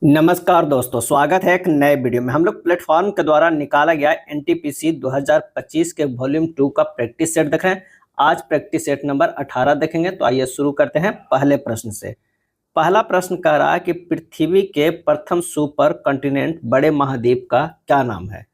नमस्कार दोस्तों, स्वागत है एक नए वीडियो में। हम लोग प्लेटफॉर्म के द्वारा निकाला गया एनटीपीसी 2025 के वॉल्यूम 2 का प्रैक्टिस सेट देख रहे हैं। आज प्रैक्टिस सेट नंबर 18 देखेंगे। तो आइए शुरू करते हैं पहले प्रश्न से। पहला प्रश्न कह रहा है कि पृथ्वी के प्रथम सुपर कॉन्टिनेंट बड़े महाद्वीप का क्या नाम है।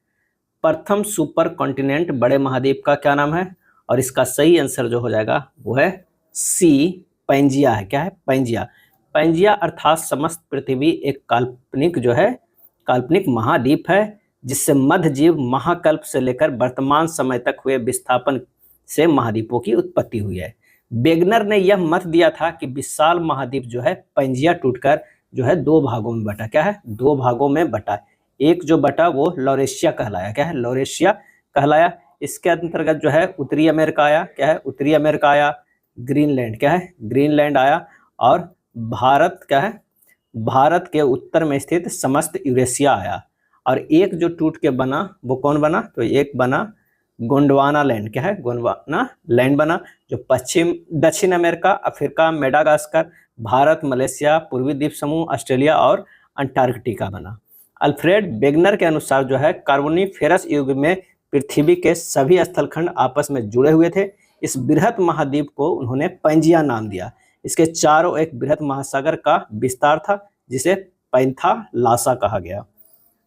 प्रथम सुपर कॉन्टिनेंट बड़े महाद्वीप का क्या नाम है, और इसका सही आंसर जो हो जाएगा वो है सी, पैंजिया है। क्या है? पैंजिया। पैंजिया अर्थात समस्त पृथ्वी एक काल्पनिक महाद्वीप है, जिससे मध्यजीव महाकल्प से लेकर वर्तमान समय तक हुए विस्थापन से महाद्वीपों की उत्पत्ति हुई है। वेगनर ने यह मत दिया था कि विशाल महाद्वीप जो है पैंजिया टूटकर जो है दो भागों में बटा। क्या है? दो भागों में बटा। एक जो बटा वो लॉरेशिया कहलाया। क्या है? लॉरेशिया कहलाया। इसके अंतर्गत जो है उत्तरी अमेरिका आया। क्या है? उत्तरी अमेरिका आया। ग्रीनलैंड, क्या है? ग्रीनलैंड आया। और भारत, क्या है? भारत के उत्तर में स्थित समस्त यूरेशिया आया। और एक जो टूट के बना वो कौन बना? तो एक बना गोंडवाना लैंड। क्या है? गोंडवाना लैंड बना, जो दक्षिण America, Africa, Madagascar, Bharat, Malaysia, पूर्वी द्वीप समूह, ऑस्ट्रेलिया और अंटार्कटिका बना। अल्फ्रेड वेगनर के अनुसार जो है कार्बोनिफेरस युग में पृथ्वी के सभी स्थलखंड आपस में जुड़े हुए थे। इस बृहत महाद्वीप को उन्होंने पैंजिया नाम दिया। इसके चारों एक बृहत महासागर का विस्तार था, जिसे पैंथालासा कहा गया।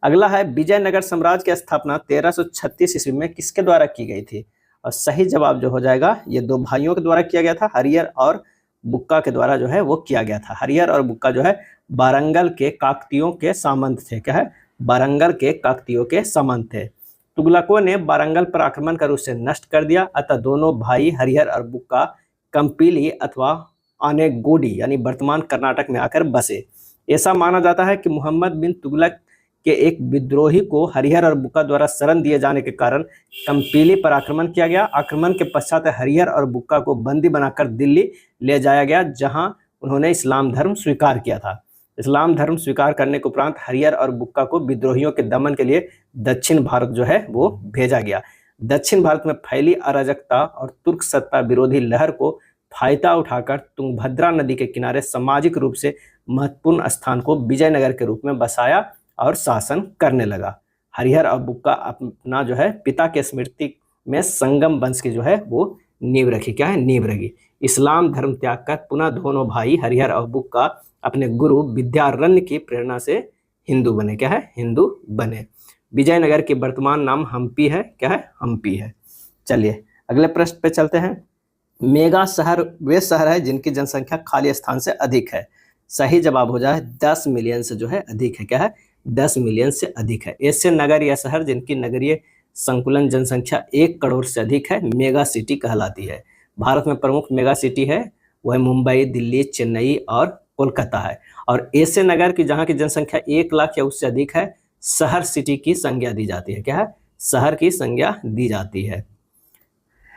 अगला है विजयनगर साम्राज्य की स्थापना 1336 ईस्वी में किसके द्वारा की गई थी। और सही जवाब जो हो जाएगा ये दो भाइयों के द्वारा किया गया था, हरिहर और बुक्का के द्वारा जो है वो किया गया था। हरिहर और बुक्का जो है वारंगल के काकतीयों के सामंत थे। क्या है? वारंगल के काकतीयों के सामंत थे। तुगलकों ने वारंगल पर आक्रमण कर उसे नष्ट कर दिया, अतः दोनों भाई हरिहर और बुक्का कंपीली अथवा आनेगोडी यानी वर्तमान कर्नाटक में आकर बसे। ऐसा माना जाता है कि मोहम्मद बिन तुगलक के एक विद्रोही को हरिहर और बुक्का द्वारा शरण दिए जाने के कारण कंपीली पर आक्रमण किया गया। आक्रमण के पश्चात हरिहर और बुक्का को बंदी बनाकर दिल्ली ले जाया गया, जहां उन्होंने इस्लाम धर्म स्वीकार किया था। इस्लाम धर्म स्वीकार करने के उपरांत हरिहर और बुक्का को विद्रोहियों के दमन के लिए दक्षिण भारत जो है वो भेजा गया। दक्षिण भारत में फैली अराजकता और तुर्क सत्ता विरोधी लहर को फायदा उठाकर तुंगभद्रा नदी के किनारे सामाजिक रूप से महत्वपूर्ण स्थान को विजयनगर के रूप में बसाया और शासन करने लगा। हरिहर और बुक्का अपना जो है पिता के स्मृति में संगम वंश की जो है वो नींव रखी। क्या है? नींव रखी। इस्लाम धर्म त्याग कर पुनः दोनों भाई हरिहर और बुक्का अपने गुरु विद्यारण्य की प्रेरणा से हिंदू बने। क्या है? हिंदू बने। विजयनगर की वर्तमान नाम हम्पी है। क्या है? हम्पी है। चलिए अगले प्रश्न पे चलते हैं। मेगा शहर वे शहर है जिनकी जनसंख्या खाली स्थान से अधिक है। सही जवाब हो जाए 10 मिलियन से जो है अधिक है। क्या है? 10 मिलियन से अधिक है। ऐसे नगर या शहर जिनकी नगरीय संकुलन जनसंख्या 1 करोड़ से अधिक है मेगा सिटी कहलाती है। भारत में प्रमुख मेगा सिटी है वह मुंबई, दिल्ली, चेन्नई और कोलकाता है। और ऐसे नगर की जहाँ की जनसंख्या 1 लाख या उससे अधिक है शहर सिटी की संज्ञा दी जाती है। क्या है? शहर की संज्ञा दी जाती है।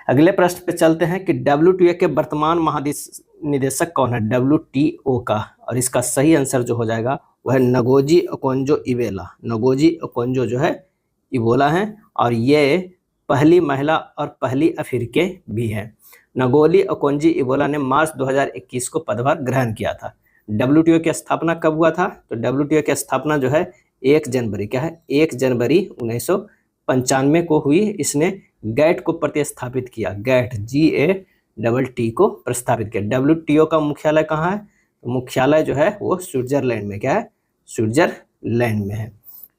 अगले प्रश्न पे चलते हैं कि WTO के वर्तमान महानिदेशक कौन है? WTO का, और इसका सही आंसर जो हो जाएगा वह नगोजी ओकोंजो-इवेला। नगोजी ओकोंजो जो है इवोला है, और ये पहली महिला और पहली अफ्रीकी भी है। नगोली ओकोंजो-इवेला ने मार्च 2021 को पदभार ग्रहण किया था। WTO की स्थापना कब हुआ था? तो WTO की स्थापना जो है 1 जनवरी, क्या है? 1 जनवरी 1995 को हुई। इसने गैट को प्रतिस्थापित किया। गैट GATT को प्रस्तावित किया। WTO का मुख्यालय कहाँ है? तो मुख्यालय जो है वो स्विट्जरलैंड में। क्या है? स्विट्जरलैंड में है।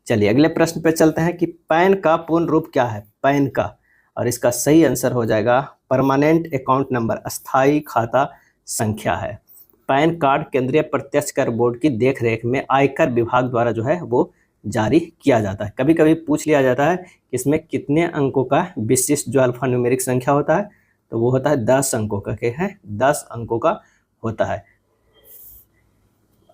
चलिए अगले प्रश्न पे चलते हैं कि पैन का पूर्ण रूप क्या है? पैन का, और इसका सही आंसर हो जाएगा परमानेंट अकाउंट नंबर, अस्थायी खाता संख्या है। पैन कार्ड केंद्रीय प्रत्यक्ष कर बोर्ड की देखरेख में आयकर विभाग द्वारा जो है वो जारी किया जाता है। कभी कभी पूछ लिया जाता है कि इसमें कितने अंकों का विशिष्ट जो अल्फा न्यूमेरिक संख्या होता है, तो वो होता है 10 अंकों का। क्या है? 10 अंकों का होता है।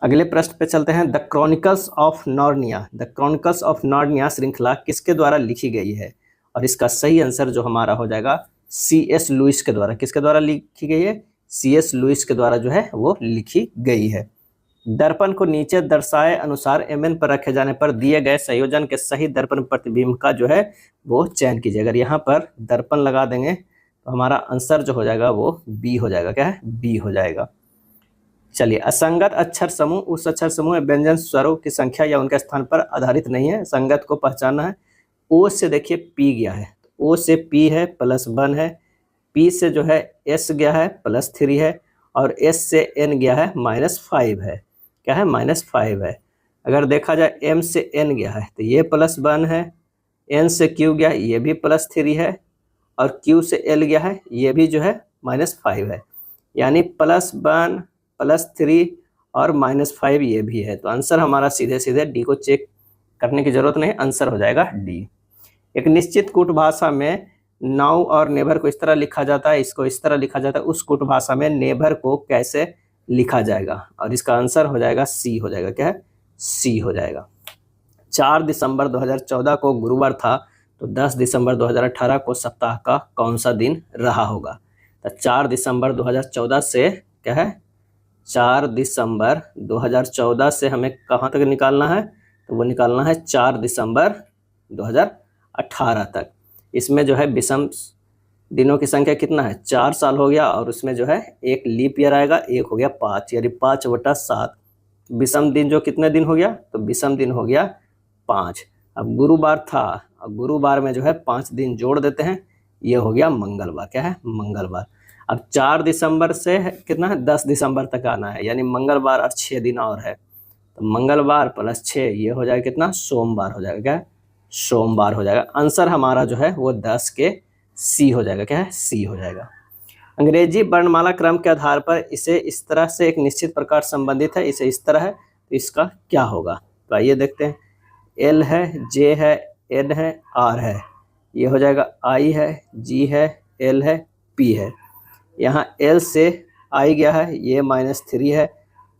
अगले प्रश्न पे चलते हैं। The chronicles of Narnia. The chronicles of Narnia श्रृंखला किसके द्वारा लिखी गई है? और इसका सही आंसर जो हमारा हो जाएगा C.S. लुइस के द्वारा। किसके द्वारा लिखी गई है? C.S. लुइस के द्वारा जो है वो लिखी गई है। दर्पण को नीचे दर्शाए अनुसार MN पर रखे जाने पर दिए गए संयोजन के सही दर्पण प्रतिबिंब का जो है वो चयन कीजिए। अगर यहाँ पर दर्पण लगा देंगे तो हमारा आंसर जो हो जाएगा वो B हो जाएगा। क्या है? B हो जाएगा। चलिए, असंगत अक्षर समूह उस अक्षर समूह में व्यंजन स्वरों की संख्या या उनके स्थान पर आधारित नहीं है। संगत को पहचानना है। ओ से देखिए पी गया है, ओ से पी है +1 है, पी से जो है एस गया है +3 है, और एस से एन गया है -5 है। क्या है? -5 है। अगर देखा जाए एम से एन गया है तो ये +1 है, एन से क्यू गया है ये भी +3 है, और क्यू से एल गया है ये भी जो है -5 है। यानी +1 +3 और -5 ये भी है। तो आंसर हमारा सीधे सीधे डी को चेक करने की जरूरत नहीं, आंसर हो जाएगा डी। एक निश्चित कूट भाषा में नाउ और नेवर को इस तरह लिखा जाता है, इसको इस तरह लिखा जाता है। उस कूट भाषा में नेवर को कैसे लिखा जाएगा? और इसका आंसर हो जाएगा सी हो जाएगा। क्या है? सी हो जाएगा। 4 दिसंबर 2014 को गुरुवार था, तो 10 दिसंबर 2018 को सप्ताह का कौन सा दिन रहा होगा? तो 4 दिसंबर 2014 से क्या है? 4 दिसंबर 2014 से हमें कहाँ तक निकालना है? तो वो निकालना है 4 दिसंबर 2018 तक। इसमें जो है विषम दिनों की संख्या कितना है? 4 साल हो गया, और उसमें जो है एक लीप ईयर आएगा, एक हो गया 5, यानी 5/7। विषम दिन जो कितने दिन हो गया? तो विषम दिन हो गया 5। अब गुरुवार था, अब गुरुवार में जो है 5 दिन जोड़ देते हैं, ये हो गया मंगलवार। क्या है? मंगलवार। अब 4 दिसंबर से कितना है? 10 दिसंबर तक आना है, यानी मंगलवार और 6 दिन और है, तो मंगलवार +6 ये हो जाएगा कितना? सोमवार हो जाएगा। क्या? सोमवार हो जाएगा। आंसर हमारा जो है वो 10 के सी हो जाएगा। क्या है? सी हो जाएगा। अंग्रेजी वर्णमाला क्रम के आधार पर इसे इस तरह से एक निश्चित प्रकार संबंधित है, इसे इस तरह है, तो इसका क्या होगा? तो आइए देखते हैं। एल है, जे है, एन है, आर है, ये हो जाएगा आई है, जी है, एल है, पी है। यहाँ एल से आई गया है, ये -3 है,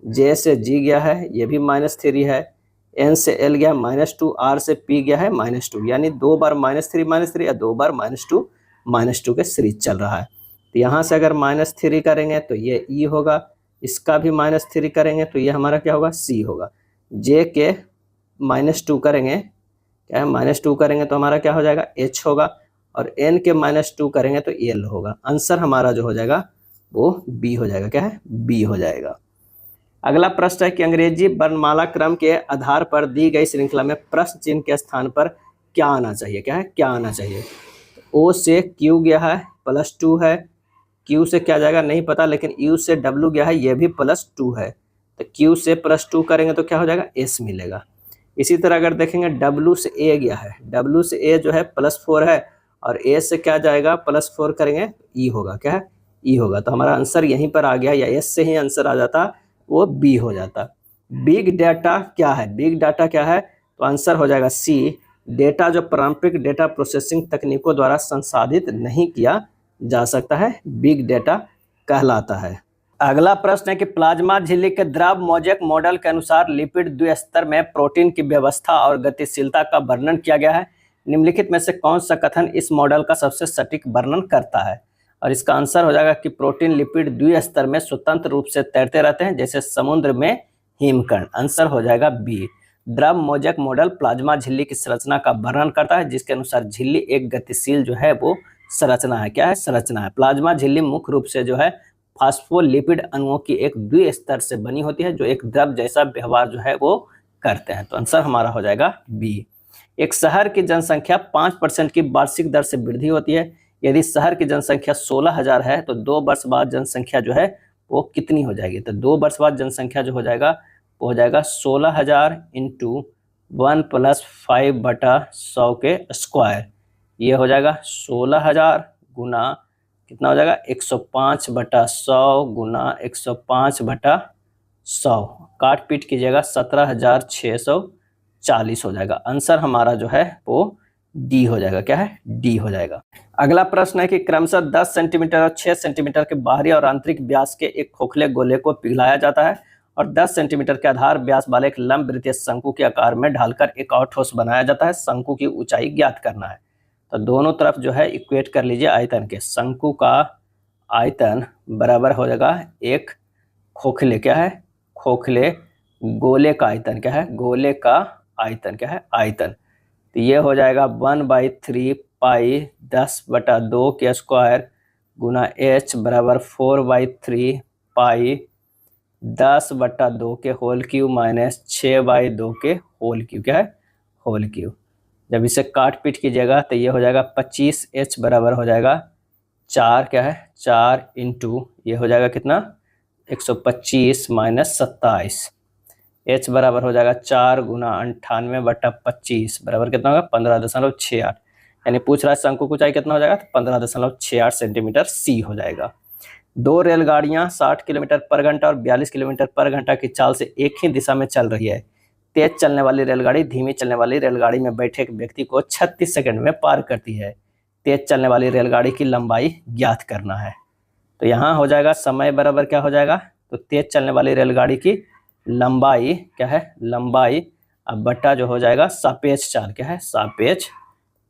जे से जी गया है, ये भी -3 है, एन से एल गया -2, आर से पी गया है -2, यानी 2 बार -3 या 2 बार -2 के सीरीज चल रहा है। तो यहाँ से अगर -3 करेंगे तो ये ई होगा, इसका भी -3 करेंगे तो ये हमारा क्या होगा? सी होगा। जे के -2 करेंगे, क्या है? -2 करेंगे तो हमारा क्या हो जाएगा? एच होगा, और एन के -2 करेंगे तो एल होगा। आंसर हमारा जो हो जाएगा वो बी हो जाएगा। क्या है? बी हो जाएगा। अगला प्रश्न है कि अंग्रेजी वर्णमाला क्रम के आधार पर दी गई श्रृंखला में प्रश्न चिन्ह के स्थान पर क्या आना चाहिए? क्या है? क्या आना चाहिए? ओ से क्यू गया है +2 है, क्यू से क्या जाएगा नहीं पता, लेकिन यू से डब्ल्यू गया है ये भी +2 है, तो क्यू से +2 करेंगे तो क्या हो जाएगा? एस मिलेगा। इसी तरह अगर देखेंगे डब्ल्यू से ए गया है, डब्ल्यू से ए जो है +4 है, और ए से क्या जाएगा? +4 करेंगे ई होगा। क्या है? ई होगा। तो हमारा आंसर यहीं पर आ गया, या एस से ही आंसर आ जाता, वो बी हो जाता। बिग डाटा क्या है? बिग डाटा क्या है? तो आंसर हो जाएगा सी, डेटा जो पारंपरिक डेटा प्रोसेसिंग तकनीकों द्वारा संसाधित नहीं किया जा सकता है, बिग डेटा कहलाता है। अगला प्रश्न है कि प्लाज्मा झिल्ली के द्रव मोज़ेक मॉडल के अनुसार लिपिड द्विस्तर में प्रोटीन की व्यवस्था और गतिशीलता का वर्णन किया गया है। निम्नलिखित में से कौन सा कथन इस मॉडल का सबसे सटीक वर्णन करता है? और इसका आंसर हो जाएगा कि प्रोटीन लिपिड द्विस्तर में स्वतंत्र रूप से तैरते रहते हैं, जैसे समुद्र में हिमकण। आंसर हो जाएगा बी। द्रव मोज़ेक मॉडल प्लाज्मा झिल्ली की संरचना का वर्णन करता है, जिसके अनुसार झिल्ली एक गतिशील जो है वो संरचना है। क्या है? संरचना है। प्लाज्मा झिल्ली मुख्य रूप से जो है फास्फोलिपिड अणुओं की एक द्विस्तर से बनी होती है, जो एक द्रव जैसा व्यवहार जो है वो करते हैं। तो आंसर हमारा हो जाएगा बी। एक शहर की जनसंख्या 5% की वार्षिक दर से वृद्धि होती है। यदि शहर की जनसंख्या 16,000 है तो 2 वर्ष बाद जनसंख्या जो है वो कितनी हो जाएगी? तो 2 वर्ष बाद जनसंख्या जो हो जाएगा वो हो जाएगा 16,000 × 1 + 5/100 के स्क्वायर। ये हो जाएगा 16,000 गुना कितना हो जाएगा? 105/100 गुना 105/100, काट पीट कीजिएगा 17,640 हो जाएगा। आंसर हमारा जो है वो डी हो जाएगा। क्या है? डी हो जाएगा। अगला प्रश्न है कि क्रमशः 10 सेंटीमीटर और 6 सेंटीमीटर के बाहरी और आंतरिक व्यास के एक खोखले गोले को पिघलाया जाता है, और 10 सेंटीमीटर के आधार व्यास वाले एक लंब वृत्तीय शंकु के आकार में ढालकर एक और ठोस बनाया जाता है। शंकु की ऊंचाई ज्ञात करना है। तो दोनों तरफ जो है इक्वेट कर लीजिए आयतन के। शंकु का आयतन बराबर हो जाएगा एक खोखले, क्या है? खोखले गोले का आयतन। क्या है? गोले का आयतन। क्या है? आयतन। तो ये हो जाएगा 1/3 पाई 10/2 के स्क्वायर गुना h बराबर 4/3 पाई 10/2 के होल क्यूब माइनस 6/2 के होल क्यूब, क्या है, होल क्यूब। जब इसे काट पीट कीजिएगा तो ये हो जाएगा 25h बराबर हो जाएगा 4, क्या है, 4 इंटू ये हो जाएगा कितना, 125 माइनस 27। h बराबर हो जाएगा 4 गुना 98/25 बराबर कितना होगा, 15.68। यानी पूछ रहा है शंकु की ऊंचाई कितना हो जाएगा, तो 15.68 सेंटीमीटर सी हो जाएगा। दो रेलगाड़ियां 60 किलोमीटर पर घंटा और 42 किलोमीटर पर घंटा की चाल से एक ही दिशा में चल रही है। तेज चलने वाली रेलगाड़ी धीमी चलने वाली रेलगाड़ी में बैठे एक व्यक्ति को 36 सेकंड में पार करती है। तेज चलने वाली रेलगाड़ी की लंबाई ज्ञात करना है। तो यहाँ हो जाएगा समय बराबर क्या हो जाएगा, तो तेज चलने वाली रेलगाड़ी की लंबाई, क्या है, लंबाई, अब बट्टा जो हो जाएगा सापेक्ष चाल, क्या है, सापेक्ष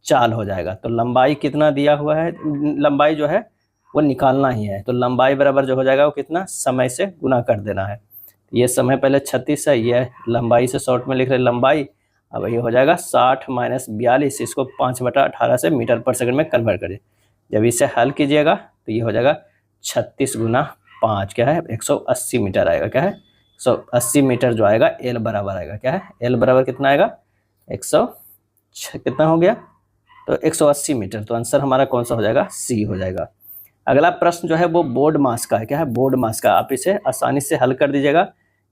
चाल हो जाएगा। तो लंबाई कितना दिया हुआ है, लंबाई जो है वो निकालना ही है। तो लंबाई बराबर जो हो जाएगा वो कितना, समय से गुना कर देना है। ये समय पहले 36 है, ये लंबाई से शॉर्ट में लिख रहे लंबाई। अब ये हो जाएगा 60 माइनस 42, इसको 5/18 से मीटर पर सेकंड में कन्वर्ट करिए। जब इसे हल कीजिएगा तो ये हो जाएगा 36 गुना 5, क्या है, 180 मीटर आएगा, क्या है, 180 मीटर जो आएगा एल बराबर आएगा, क्या है, एल बराबर कितना आएगा, 100 कितना हो गया, तो 180 मीटर। तो आंसर हमारा कौन सा हो जाएगा, सी हो जाएगा। अगला प्रश्न जो है वो बोर्ड मास का है, क्या है, बोर्ड मास का। आप इसे आसानी से हल कर दीजिएगा।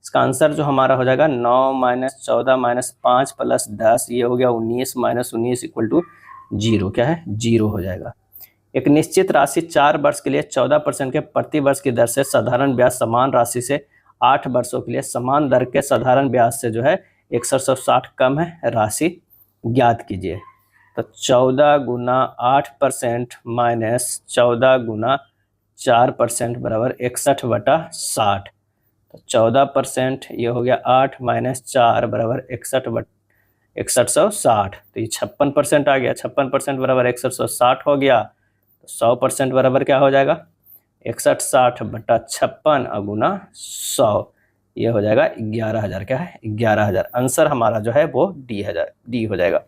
इसका आंसर जो हमारा हो जाएगा 9 माइनस 14 माइनस 5 प्लस 10, ये हो गया 19 माइनस 19 इक्वल टू 0, क्या है, 0 हो जाएगा। एक निश्चित राशि 4 वर्ष के लिए 14% के प्रति वर्ष की दर से साधारण ब्याज समान राशि से 8 वर्षों के लिए समान दर के साधारण ब्याज से जो है 6160 कम है, राशि ज्ञात कीजिए। तो 14 गुना 8% माइनस 14 गुना 4% बराबर 61/60। तो 14% ये हो गया 8 माइनस 4 बराबर 61/60। तो ये 56% आ गया, 56% बराबर 6160 हो गया। तो 100% बराबर क्या हो जाएगा, 6160/56 गुना 100, ये हो जाएगा 11,000, क्या है, 11,000। आंसर हमारा जो है वो डी हो जाएगा।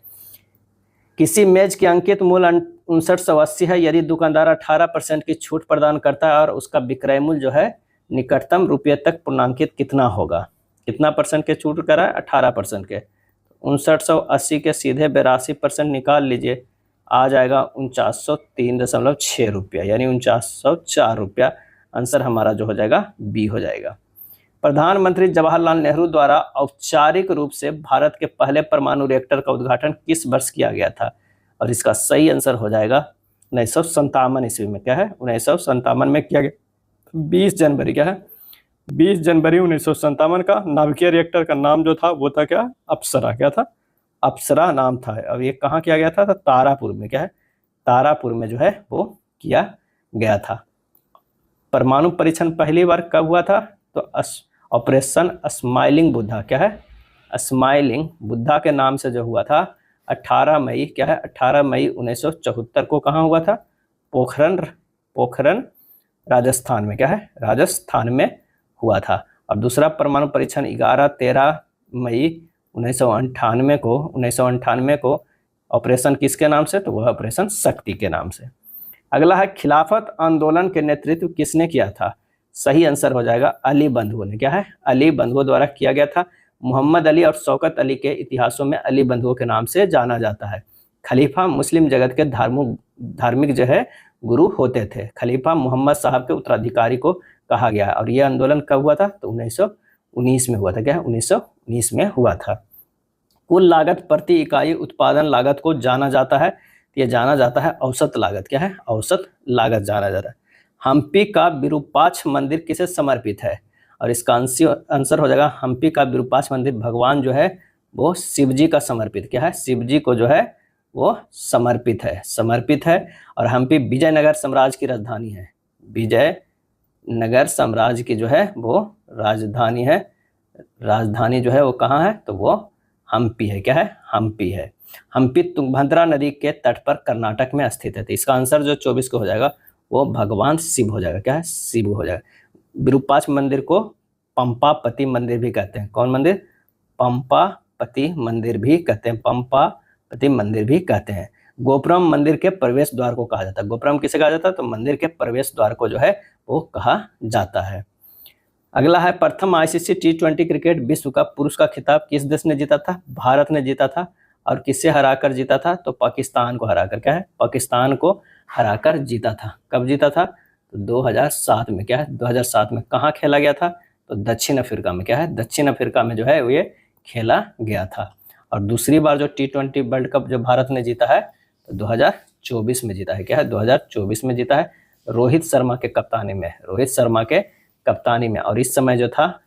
किसी मेज की अंकित मूल्य 5980 है। यदि दुकानदार 18% की छूट प्रदान करता है और उसका विक्रय मूल्य जो है निकटतम रुपये तक पूर्णांकित कितना होगा, कितना परसेंट के छूट करा है, 18% के। 5980 के सीधे 82% निकाल लीजिए, आ जाएगा 4903.6 रुपया, यानी 4904 रुपया। आंसर हमारा जो हो जाएगा बी हो जाएगा। प्रधानमंत्री जवाहरलाल नेहरू द्वारा औपचारिक रूप से भारत के पहले परमाणु रिएक्टर का उद्घाटन किस वर्ष किया गया था, और इसका सही आंसर हो जाएगा 1957 ईस्वी में, क्या है, 1957 में किया गया, 20 जनवरी, क्या है, 20 जनवरी 1957 का। नाभिकीय रिएक्टर का नाम जो था वो था क्या, अप्सरा, क्या था, अप्सरा नाम था। अब ये कहाँ किया गया था, तो तारापुर में, क्या है, तारापुर में जो है वो किया गया था। परमाणु परीक्षण पहली बार कब हुआ था, तो ऑपरेशन स्माइलिंग बुद्धा, क्या है, स्माइलिंग बुद्धा के नाम से जो हुआ था 18 मई, क्या है, 18 मई 1974 को कहाँ हुआ था, पोखरण राजस्थान में, क्या है, राजस्थान में हुआ था। और दूसरा परमाणु परीक्षण 13 मई 1998 को ऑपरेशन किसके नाम से, तो वह ऑपरेशन शक्ति के नाम से। अगला है खिलाफत आंदोलन के नेतृत्व किसने किया था, सही आंसर हो जाएगा अली बंधुओं ने, क्या है, अली बंधुओं द्वारा किया गया था। मोहम्मद अली और शौकत अली के इतिहासों में अली बंधुओं के नाम से जाना जाता है। खलीफा मुस्लिम जगत के धार्मिक जो है गुरु होते थे। खलीफा मोहम्मद साहब के उत्तराधिकारी को कहा गया। और यह आंदोलन कब हुआ था, तो 1919 में हुआ था, क्या है, 1919 में हुआ था। कुल लागत प्रति इकाई उत्पादन लागत को जाना जाता है, यह जाना जाता है औसत लागत, क्या है, औसत लागत जाना जाता है। हम्पी का विरूपाक्ष मंदिर किसे समर्पित है, और इसका आंसर हो जाएगा हम्पी का विरूपाक्ष मंदिर भगवान जो है वो शिव जी का समर्पित, क्या है, शिव जी को जो है वो समर्पित है। और हम्पी विजयनगर साम्राज्य की राजधानी है, विजयनगर साम्राज्य की जो है वो राजधानी है, राजधानी जो है वो कहाँ है, तो वो हम्पी है, क्या है, हम्पी है। हम्पी तुंगभद्रा नदी के तट पर कर्नाटक में स्थित है। तो इसका आंसर जो 24 को हो जाएगा वो भगवान शिव हो जाएगा, क्या है, शिव हो जाएगा। विरूपाक्ष मंदिर को पंपापति मंदिर भी कहते हैं। कौन मंदिर, पंपापति मंदिर भी कहते हैं, पंपापति मंदिर भी कहते हैं। गोपुरम मंदिर के प्रवेश द्वार को कहा जाता है। गोपुरम किसे कहा जाता है, तो मंदिर के प्रवेश द्वार को जो है वो कहा जाता है। अगला है प्रथम आईसीसी T20 क्रिकेट विश्व कप पुरुष का खिताब किस देश ने जीता था? भारत ने जीता था। और किससे हराकर जीता था? तो पाकिस्तान को हराकर। क्या है? पाकिस्तान को हराकर जीता था। कब जीता था? तो 2007 में। क्या है? 2007 में। कहाँ खेला गया था? तो दक्षिण अफ्रीका में। क्या है? दक्षिण अफ्रीका में जो है ये खेला गया था। और दूसरी बार जो T20 वर्ल्ड कप जो भारत ने जीता है तो 2024 में जीता है। क्या है? 2024 में जीता है, रोहित शर्मा के कप्तानी में। रोहित शर्मा के कप्तानी में। और इस समय जो था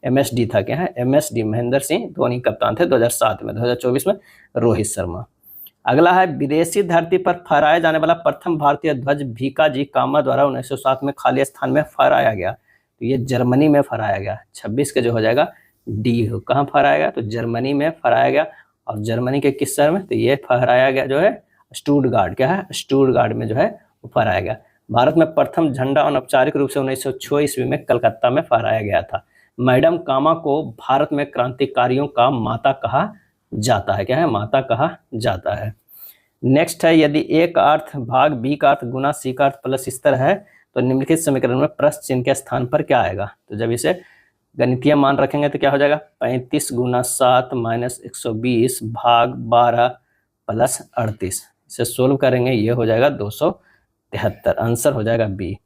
MSD था। क्या है? MSD महेंद्र सिंह धोनी कप्तान थे 2007 में। 2024 में रोहित शर्मा। अगला है विदेशी धरती पर फहराया जाने वाला प्रथम भारतीय ध्वज भीकाजी कामा द्वारा 1907 में खाली स्थान में फहराया गया। तो ये जर्मनी में फहराया गया। 26 के जो हो जाएगा डी। कहाँ फहराया गया? तो जर्मनी में फहराया गया। और जर्मनी के किस शहर में? तो ये फहराया गया जो है स्टुटगार्ट। क्या है? स्टुटगार्ट में जो है वो फहराया गया। भारत में प्रथम झंडा अनौपचारिक रूप से 1906 ईस्वी में कलकत्ता में फहराया गया था। मैडम कामा को भारत में क्रांतिकारियों का माता कहा जाता है। क्या है? माता कहा जाता है। नेक्स्ट है, यदि ए का अर्थ भाग, बी का अर्थ गुना, सी का अर्थ प्लस इस तरह है तो निम्नलिखित समीकरण में प्रश्न चिन्ह के स्थान पर क्या आएगा? तो जब इसे गणितीय मान रखेंगे तो क्या हो जाएगा? 35 गुना 7 माइनस 120 भाग 12 प्लस 38। इसे सोल्व करेंगे, ये हो जाएगा 273। आंसर हो जाएगा बी।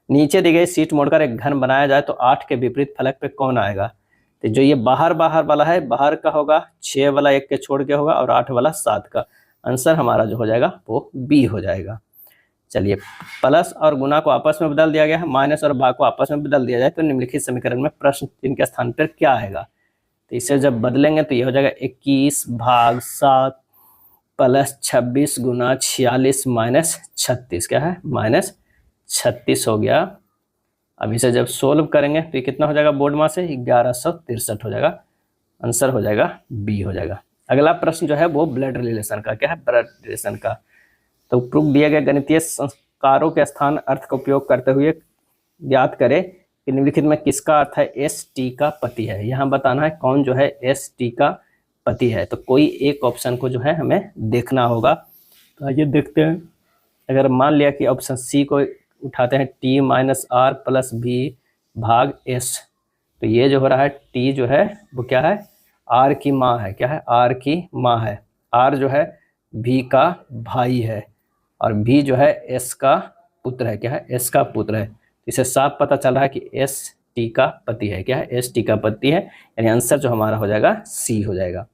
नीचे दी गई सीट मोड़कर एक घन बनाया जाए तो 8 के विपरीत फलक पे कौन आएगा? तो जो ये बाहर बाहर वाला है, बाहर का होगा 6 वाला 1 के छोड़ के होगा और 8 वाला 7 का। आंसर हमारा जो हो जाएगा वो बी हो जाएगा। चलिए, प्लस और गुना को आपस में बदल दिया गया है, माइनस और भाग को आपस में बदल दिया जाए तो निम्नलिखित समीकरण में प्रश्न चिन्ह के स्थान पर क्या आएगा? तो इसे जब बदलेंगे तो ये हो जाएगा 21 भाग 7 प्लस 26 गुना 46 माइनस 36। क्या है? माइनस 36 हो गया। अब इसे जब सोल्व करेंगे तो ये कितना हो जाएगा बोर्ड में से? 1163 हो जाएगा। आंसर हो जाएगा बी हो जाएगा। अगला प्रश्न जो है वो ब्लड रिलेशन का। क्या है? ब्लड रिलेशन का। तो प्रूफ दिए गए गणितीय संस्कारों के स्थान अर्थ का उपयोग करते हुए ज्ञात करें कि निम्नलिखित में किसका अर्थ है ST का पति है। यहाँ बताना है कौन जो है ST का पति है। तो कोई एक ऑप्शन को जो है हमें देखना होगा। तो आइए देखते हैं। अगर मान लिया कि ऑप्शन सी को उठाते हैं, T minus R plus B भाग S, तो ये जो हो रहा है T जो है वो क्या है? R की माँ है। क्या है? R की माँ है। R जो है B का भाई है और B जो है S का पुत्र है। क्या है? S का पुत्र है। इसे साफ पता चल रहा है कि ST का पति है। क्या है? ST का पति है, यानी आंसर जो हमारा हो जाएगा C हो जाएगा।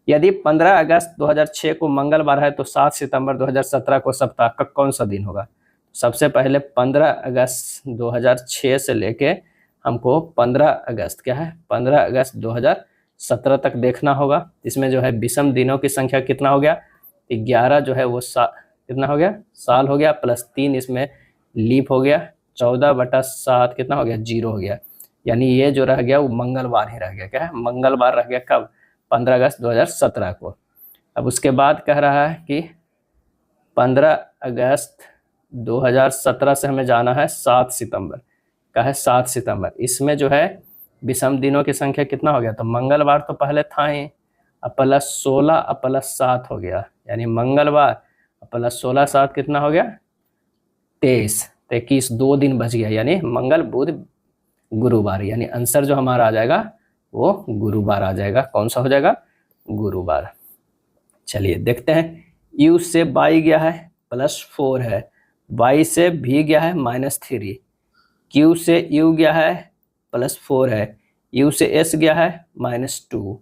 यदि 15 अगस्त 2006 को मंगलवार है तो 7 सितंबर 2017 को सप्ताह का कौन सा दिन होगा? सबसे पहले 15 अगस्त 2006 से लेके हमको 15 अगस्त क्या है 15 अगस्त 2017 तक देखना होगा। इसमें जो है विषम दिनों की संख्या कितना हो गया? 11 जो है वो कितना हो गया? साल हो गया, प्लस 3 इसमें लीप हो गया। 14/7 कितना हो गया? 0 हो गया। यानी ये जो रह गया वो मंगलवार ही रह गया। क्या है? मंगलवार रह गया। कब? 15 अगस्त 2017 को। अब उसके बाद कह रहा है कि 15 अगस्त 2017 से हमें जाना है 7 सितंबर का है 7 सितंबर। इसमें जो है विषम दिनों की संख्या कितना हो गया? तो मंगलवार तो पहले था ही, अब प्लस 16 अब प्लस 7 हो गया, यानी मंगलवार प्लस 16 7 कितना हो गया? 23 21 2 दिन बच गया, यानी मंगल बुध गुरुवार। यानी आंसर जो हमारा आ जाएगा वो गुरुवार आ जाएगा। कौन सा हो जाएगा? गुरुवार। चलिए देखते हैं। U से Y गया है +4 है, Y से V गया है -3, Q से U गया है +4 है, U से S गया है -2,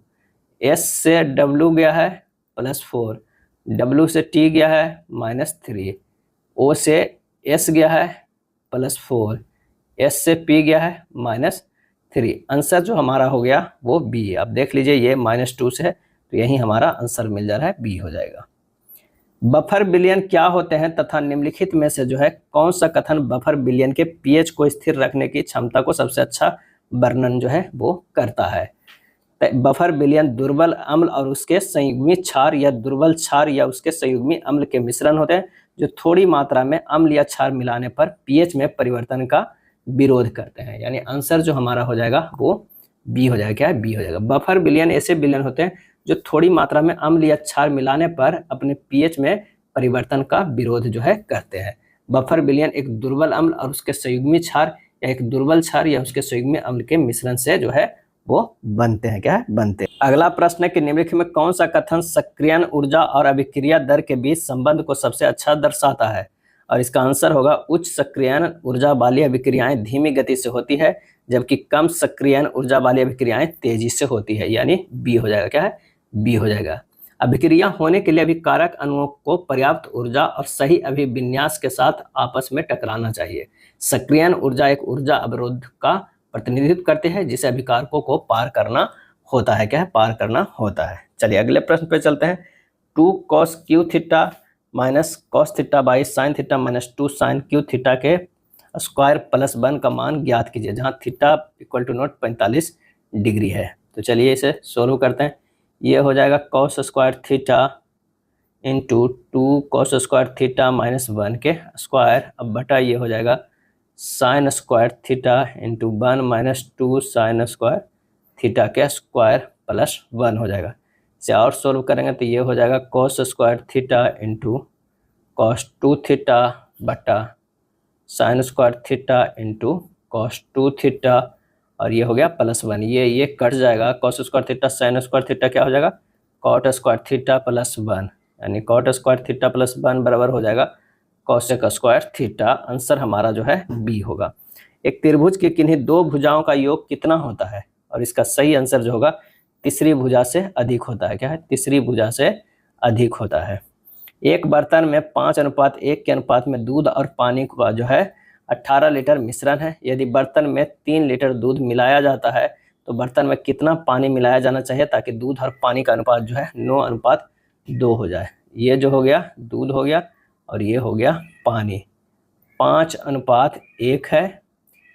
S से W गया है +4, W से T गया है -3, O से S गया है +4, S से P गया है -3। आंसर जो हमारा हो गया वो B। अब देख लीजिए ये -2 से है तो यही हमारा आंसर मिल जा रहा है, B हो जाएगा। बफर बिलियन क्या होते हैं तथा निम्नलिखित में से जो है कौन सा कथन बफर बिलियन के pH को स्थिर रखने की क्षमता को सबसे अच्छा वर्णन जो है वो करता है? बफर बिलियन दुर्बल अम्ल और उसके संयुग्मी क्षार या दुर्बल क्षार या उसके संयुग्मी अम्ल के मिश्रण होते हैं जो थोड़ी मात्रा में अम्ल या क्षार मिलाने पर pH में परिवर्तन का विरोध करते हैं। यानी आंसर जो हमारा हो जाएगा वो B हो जाएगा। क्या है? B हो जाएगा। बफर बिलियन ऐसे बिलियन होते हैं जो थोड़ी मात्रा में अम्ल या क्षार मिलाने पर अपने pH में परिवर्तन का विरोध जो है करते हैं। बफर बिलियन एक दुर्बल अम्ल और उसके संयुग्मी क्षार या एक दुर्बल क्षार या उसके संयुग्मी अम्ल के मिश्रण से जो है वो बनते हैं। क्या है? बनते हैं। अगला प्रश्न है कि निम्नलिखित में कौन सा कथन सक्रियण ऊर्जा और अभिक्रिया दर के बीच संबंध को सबसे अच्छा दर्शाता है? और इसका आंसर होगा उच्च सक्रियण ऊर्जा वाली अभिक्रियाएं धीमी गति से होती है, जबकि कम सक्रियण ऊर्जा वाली अभिक्रियाएं तेजी से होती है, यानी बी हो जाएगा। क्या है? बी हो जाएगा। अभिक्रिया होने के लिए अभिकारक अणुओं को पर्याप्त ऊर्जा और सही अभिविन्यास के साथ आपस में टकराना चाहिए। सक्रियण ऊर्जा एक ऊर्जा अवरोध का प्रतिनिधित्व करते हैं जिसे अभिकारकों को पार करना होता है। क्या है? पार करना होता है। चलिए अगले प्रश्न पे चलते हैं। 2 cos cube theta minus cos theta by sine theta minus 2 sine cube theta के स्क्वायर प्लस 1 का मान ज्ञात कीजिए, जहां theta equal to not 45 degree है। तो चलिए इसे सोल्व करते हैं। ये हो जाएगा cos square theta into 2 cos square theta minus 1 के स्क्वायर, अब बटा ये हो जाएगा sign square theta into 1 minus 2 sign square theta के स्क्वायर प्लस 1 हो जाएगा। इसे और सोल्व करेंगे तो ये हो जाएगा cos square theta into cos 2 theta बटा sine square theta into cos 2 theta, और ये हो गया प्लस 1। ये कट जाएगा, cos square theta sine square theta क्या हो जाएगा? कॉट स्क्वायर थीटा प्लस 1, यानी कॉट स्क्वायर थीटा प्लस 1 बराबर हो जाएगा कॉसेक स्क्वायर थीटा। आंसर हमारा जो है बी होगा। एक त्रिभुज की किन्हीं दो भुजाओं का योग कितना होता है? और इसका सही आंसर जो होगा तीसरी भुजा से अधिक होता है। क्या है? तीसरी भुजा से अधिक होता है। एक बर्तन में 5:1 के अनुपात में दूध और पानी का जो है 18 लीटर मिश्रण है। यदि बर्तन में 3 लीटर दूध मिलाया जाता है तो बर्तन में कितना पानी मिलाया जाना चाहिए ताकि दूध और पानी का अनुपात जो है 9:2 हो जाए? ये जो हो गया दूध हो गया और ये हो गया पानी। 5:1 है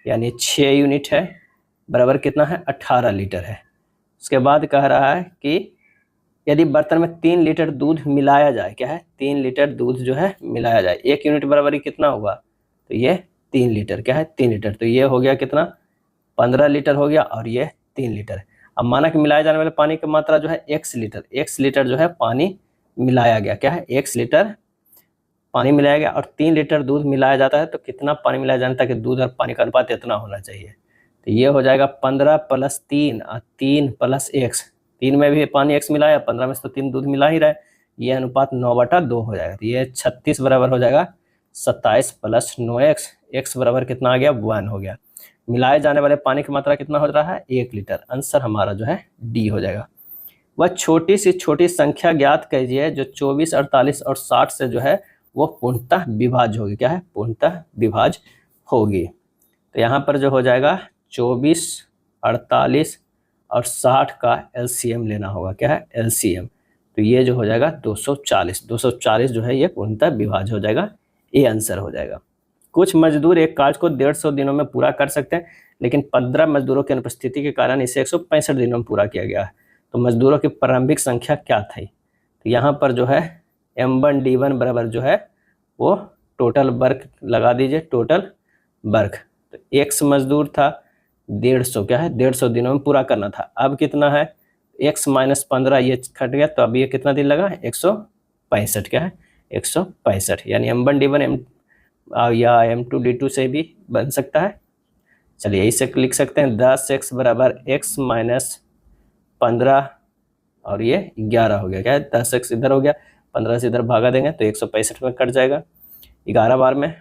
यानी 6 यूनिट है, बराबर कितना है? 18 लीटर है। उसके बाद कह रहा है कि यदि बर्तन में 3 लीटर दूध मिलाया जाए, क्या है? 3 लीटर दूध जो है मिलाया जाए, 1 यूनिट बराबर कितना हुआ? तो ये 3 लीटर। क्या है? 3 लीटर। तो ये हो गया कितना? 15 लीटर हो गया और ये 3 लीटर। अब माना कि मिलाए जाने वाले पानी की मात्रा जो है x लीटर, x लीटर जो है पानी मिलाया गया। क्या है? x लीटर पानी मिलाया गया और 3 लीटर दूध मिलाया जाता है, तो कितना पानी मिलाया जाना ताकि दूध और पानी का अनुपात इतना होना चाहिए? तो ये हो जाएगा 15 + 3 और 3 + x, 3 में भी पानी x मिलाया, 15 में से तो 3 दूध मिला ही रहा है, ये अनुपात 9/2 हो जाएगा। तो ये 36 बराबर हो जाएगा 27 + 9x, x बराबर कितना आ गया? 1 हो गया। मिलाए जाने वाले पानी की मात्रा कितना हो रहा है? 1 लीटर। आंसर हमारा जो है डी हो जाएगा। वह छोटी से छोटी संख्या ज्ञात कीजिए जो 24, 48 और 60 से जो है वो पूर्णतः विभाज्य होगी। क्या है? पूर्णतः विभाज्य होगी। तो यहाँ पर जो हो जाएगा 24, 48 और 60 का एलसीएम लेना होगा। क्या है? एलसीएम। तो ये जो हो जाएगा 240, 240 जो है ये पूर्णतः विभाज्य हो जाएगा। ये आंसर हो जाएगा। कुछ मजदूर एक कार्य को 150 दिनों में पूरा कर सकते हैं, लेकिन 15 मजदूरों की अनुपस्थिति के कारण इसे 165 दिनों में पूरा किया गया है। तो मजदूरों की प्रारंभिक संख्या क्या थी? तो यहाँ पर जो है M1 D1 बराबर जो है वो टोटल वर्क लगा दीजिए, टोटल वर्क। तो x मजदूर था 150, क्या है? 150 दिनों में पूरा करना था। अब कितना है? x - 15 ये कट गया, तो अब ये कितना दिन लगा? 165। क्या है? 165, यानी M1 D1 या M2 D2 से भी बन सकता है। चलिए इसे लिख सकते हैं 10x बराबर x - 15 और ये 11 हो गया। क्या है? 10x इधर हो गया, 15 से इधर भागा देंगे तो 165 में कट जाएगा 11 बार में।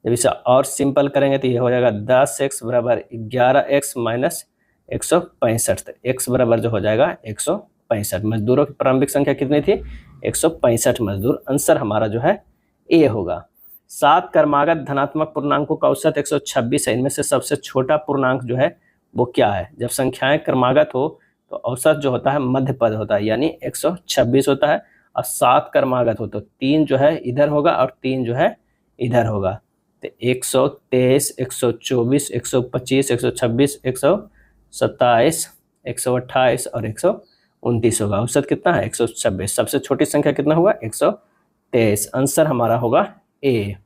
जब इसे और सिंपल करेंगे तो ये हो जाएगा 10x बराबर 11x - 165। तो x बराबर जो हो जाएगा 165। मजदूरों की प्रारंभिक संख्या कितनी थी? 165 मजदूर। आंसर हमारा जो है ए होगा। 7 क्रमागत धनात्मक पूर्णांकों का औसत 126 है। इनमें से सबसे छोटा पूर्णांक जो है वो क्या है? जब संख्याएं क्रमागत हो तो औसत जो होता है मध्य पद होता है, यानी 126 होता है। और 7 क्रमागत हो तो 3 जो है इधर होगा और 3 जो है इधर होगा। तो 123, 124, 125, 126, 127, 128 और 129 होगा। औसत कितना है? 126। सबसे छोटी संख्या कितना होगा? 123। आंसर हमारा होगा ए।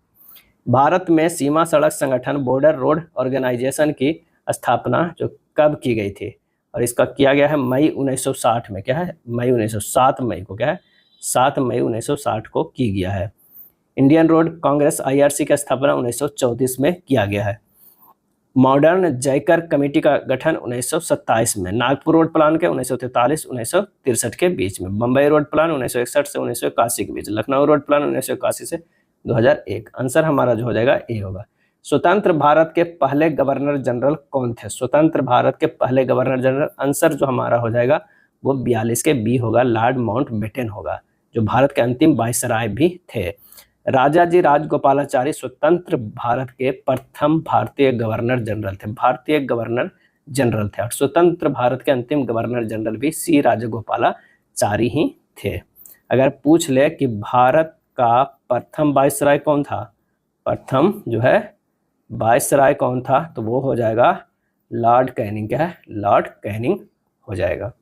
भारत में सीमा सड़क संगठन बॉर्डर रोड ऑर्गेनाइजेशन की स्थापना जो कब की गई थी? और इसका किया गया है मई 1960 में। क्या है? मई 1907 मई को। क्या है? 7 मई 1960 को की गया है। इंडियन रोड कांग्रेस IRC की स्थापना 1934 में किया गया है। मॉडर्न जयकर कमेटी का गठन 1927 में। नागपुर रोड प्लान के 1943-1963 के बीच में। बम्बई रोड प्लान 1961 से 1981 के बीच। लखनऊ रोड प्लान 1981 से 2001। आंसर हमारा जो हो जाएगा ए होगा। स्वतंत्र भारत के पहले गवर्नर जनरल कौन थे? स्वतंत्र भारत के पहले गवर्नर जनरल, आंसर जो हमारा हो जाएगा वो 42 के बी होगा, लॉर्ड माउंटबेटन होगा, जो भारत के अंतिम वायसराय भी थे। राजाजी राजगोपालाचारी स्वतंत्र भारत के प्रथम भारतीय गवर्नर जनरल थे। भारतीय गवर्नर जनरल थे। और स्वतंत्र भारत के अंतिम गवर्नर जनरल भी सी राजगोपालाचारी ही थे। अगर पूछ ले कि भारत का प्रथम वायसराय कौन था, प्रथम जो है वायसराय कौन था, तो वो हो जाएगा लॉर्ड कैनिंग। क्या है? लॉर्ड कैनिंग हो जाएगा।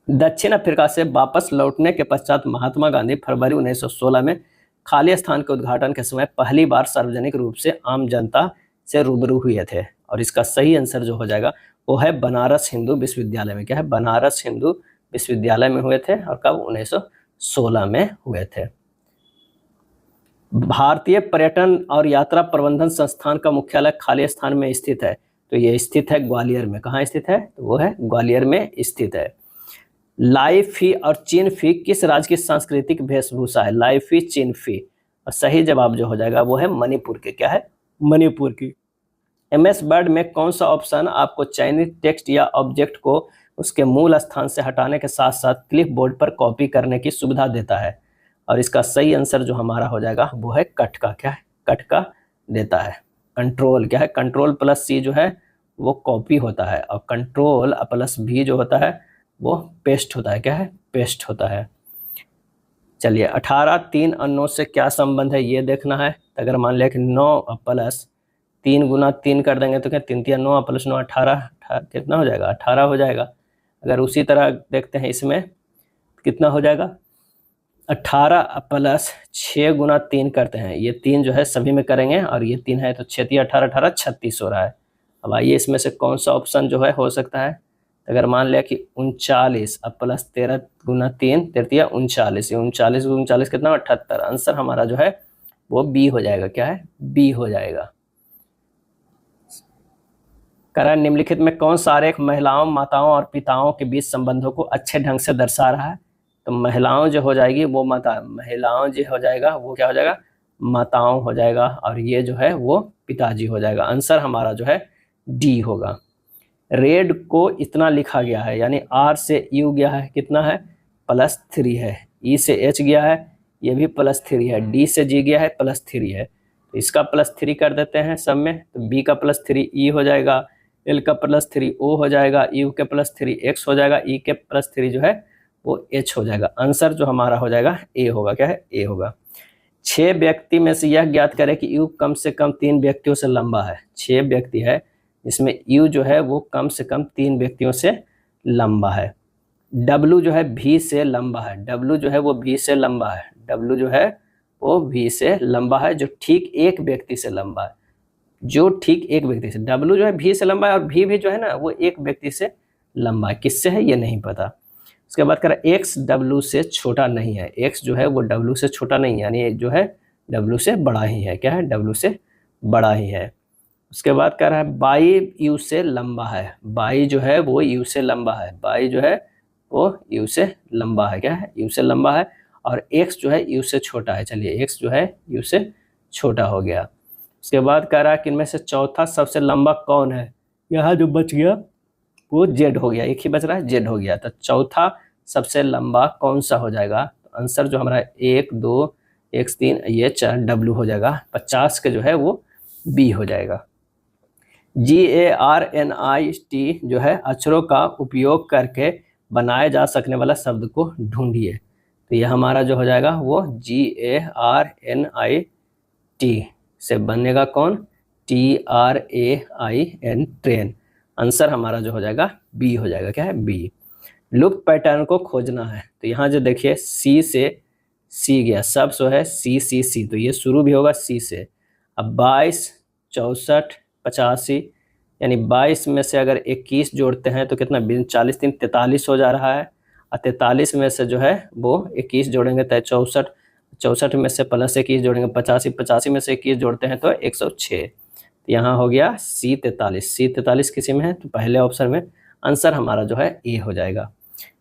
दक्षिण अफ्रीका से वापस लौटने के पश्चात महात्मा गांधी फरवरी 1916 में खाली स्थान के उद्घाटन के समय पहली बार सार्वजनिक रूप से आम जनता से रूबरू हुए थे। और इसका सही आंसर जो हो जाएगा वो है बनारस हिंदू विश्वविद्यालय में। क्या है? बनारस हिंदू विश्वविद्यालय में हुए थे। और कब? 1916 में हुए थे। भारतीय पर्यटन और यात्रा प्रबंधन संस्थान का मुख्यालय खाली स्थान में स्थित है, तो ये स्थित है ग्वालियर में। कहाँ स्थित है? तो वो है ग्वालियर में स्थित है। लाई फी और चीन फी किस राज्य की सांस्कृतिक वेशभूषा है? लाई फी, चीन फी। और सही जवाब जो हो जाएगा वो है मणिपुर के। क्या है? मणिपुर की। MS वर्ड में कौन सा ऑप्शन आपको चयनित टेक्स्ट या ऑब्जेक्ट को उसके मूल स्थान से हटाने के साथ साथ क्लिप बोर्ड पर कॉपी करने की सुविधा देता है? और इसका सही आंसर जो हमारा हो जाएगा वो है कट का। क्या है? कट का देता है। कंट्रोल। क्या है? कंट्रोल प्लस C जो है वो कॉपी होता है, और कंट्रोल प्लस V जो होता है वो पेस्ट होता है। क्या है? पेस्ट होता है। चलिए 18 3 और 9 से क्या संबंध है ये देखना है। अगर मान लिया कि 9 प्लस 3 गुना 3 कर देंगे तो क्या 3 3 9 प्लस 9 18 कितना हो जाएगा? 18 हो जाएगा। अगर उसी तरह देखते हैं इसमें कितना हो जाएगा? 18 प्लस 6 गुना 3 करते हैं, ये 3 जो है सभी में करेंगे और ये 3 है तो 6 18 18 36 हो रहा है। अब आइए इसमें से कौन सा ऑप्शन जो है हो सकता है। अगर मान लिया कि 39 प्लस 13 गुना 3 33 39, 39 39 कितना? 78। आंसर हमारा जो है वो बी हो जाएगा। क्या है? बी हो जाएगा। करण निम्नलिखित में कौन सा आरेख महिलाओं, माताओं और पिताओं के बीच संबंधों को अच्छे ढंग से दर्शा रहा है? तो महिलाओं जो हो जाएगी वो माता, महिलाओं जो हो जाएगा वो क्या हो जाएगा? माताओं हो जाएगा। और ये जो है वो पिताजी हो जाएगा। आंसर हमारा जो है डी होगा। रेड को इतना लिखा गया है, यानी R से U गया है, कितना है? +3 है। E से H गया है, ये भी +3 है। D से G गया है, +3 है। तो इसका +3 कर देते हैं सब में, तो B का +3 E हो जाएगा, L का +3 O हो जाएगा, U के +3 X हो जाएगा, E के +3 जो है वो H हो जाएगा। आंसर जो हमारा हो जाएगा A होगा। क्या है? A होगा। 6 व्यक्ति में से यह ज्ञात करें कि U कम से कम 3 व्यक्तियों से लंबा है। 6 व्यक्ति है, इसमें U जो है वो कम से कम 3 व्यक्तियों से लंबा है। W जो है V से लंबा है। W जो है वो V से लंबा है। W जो है वो V से लंबा है, जो ठीक एक व्यक्ति से लंबा है। जो ठीक एक व्यक्ति से, W जो है V से लंबा है, और V भी जो है ना वो एक व्यक्ति से लंबा है। किससे है ये नहीं पता। उसके बाद करें X W से छोटा नहीं है। X जो है वो W से छोटा नहीं है, यानी जो है W से बड़ा ही है। क्या है? W से बड़ा ही है। उसके बाद कह रहा है बाई U से लंबा है। बाई जो है वो U से लंबा है। बाई जो है वो U से लंबा है। क्या है? U से लंबा है। और X जो है U से छोटा है। चलिए X जो है U से छोटा हो गया। उसके बाद कह रहा है कि इनमें से चौथा सबसे लंबा कौन है? यहाँ जो बच गया वो Z हो गया, एक ही बच रहा है, Z हो गया। तो चौथा सबसे लंबा कौन सा हो जाएगा? तो आंसर जो हमारा 1 2 X 3 ये 4 W हो जाएगा। 50 के जो है वो B हो जाएगा। GARNIT जो है अक्षरों का उपयोग करके बनाए जा सकने वाला शब्द को ढूंढिए। तो यह हमारा जो हो जाएगा वो GARNIT से बनेगा कौन? TRAIN, train. आंसर हमारा जो हो जाएगा B हो जाएगा। क्या है? B। लुप्त पैटर्न को खोजना है, तो यहाँ जो देखिए C से C गया, सब सो है C, तो ये शुरू भी होगा C से। अब 22 64 85, यानी 22 में से अगर 21 जोड़ते हैं तो कितना? 40 3 43 हो जा रहा है। और 43 में से जो है वो 21 जोड़ेंगे तो 64 में से +21 जोड़ेंगे 85 में से 21 जोड़ते हैं तो 106। तो यहाँ हो गया C43 किसी में है तो पहले ऑप्शन में आंसर हमारा जो है ए हो जाएगा।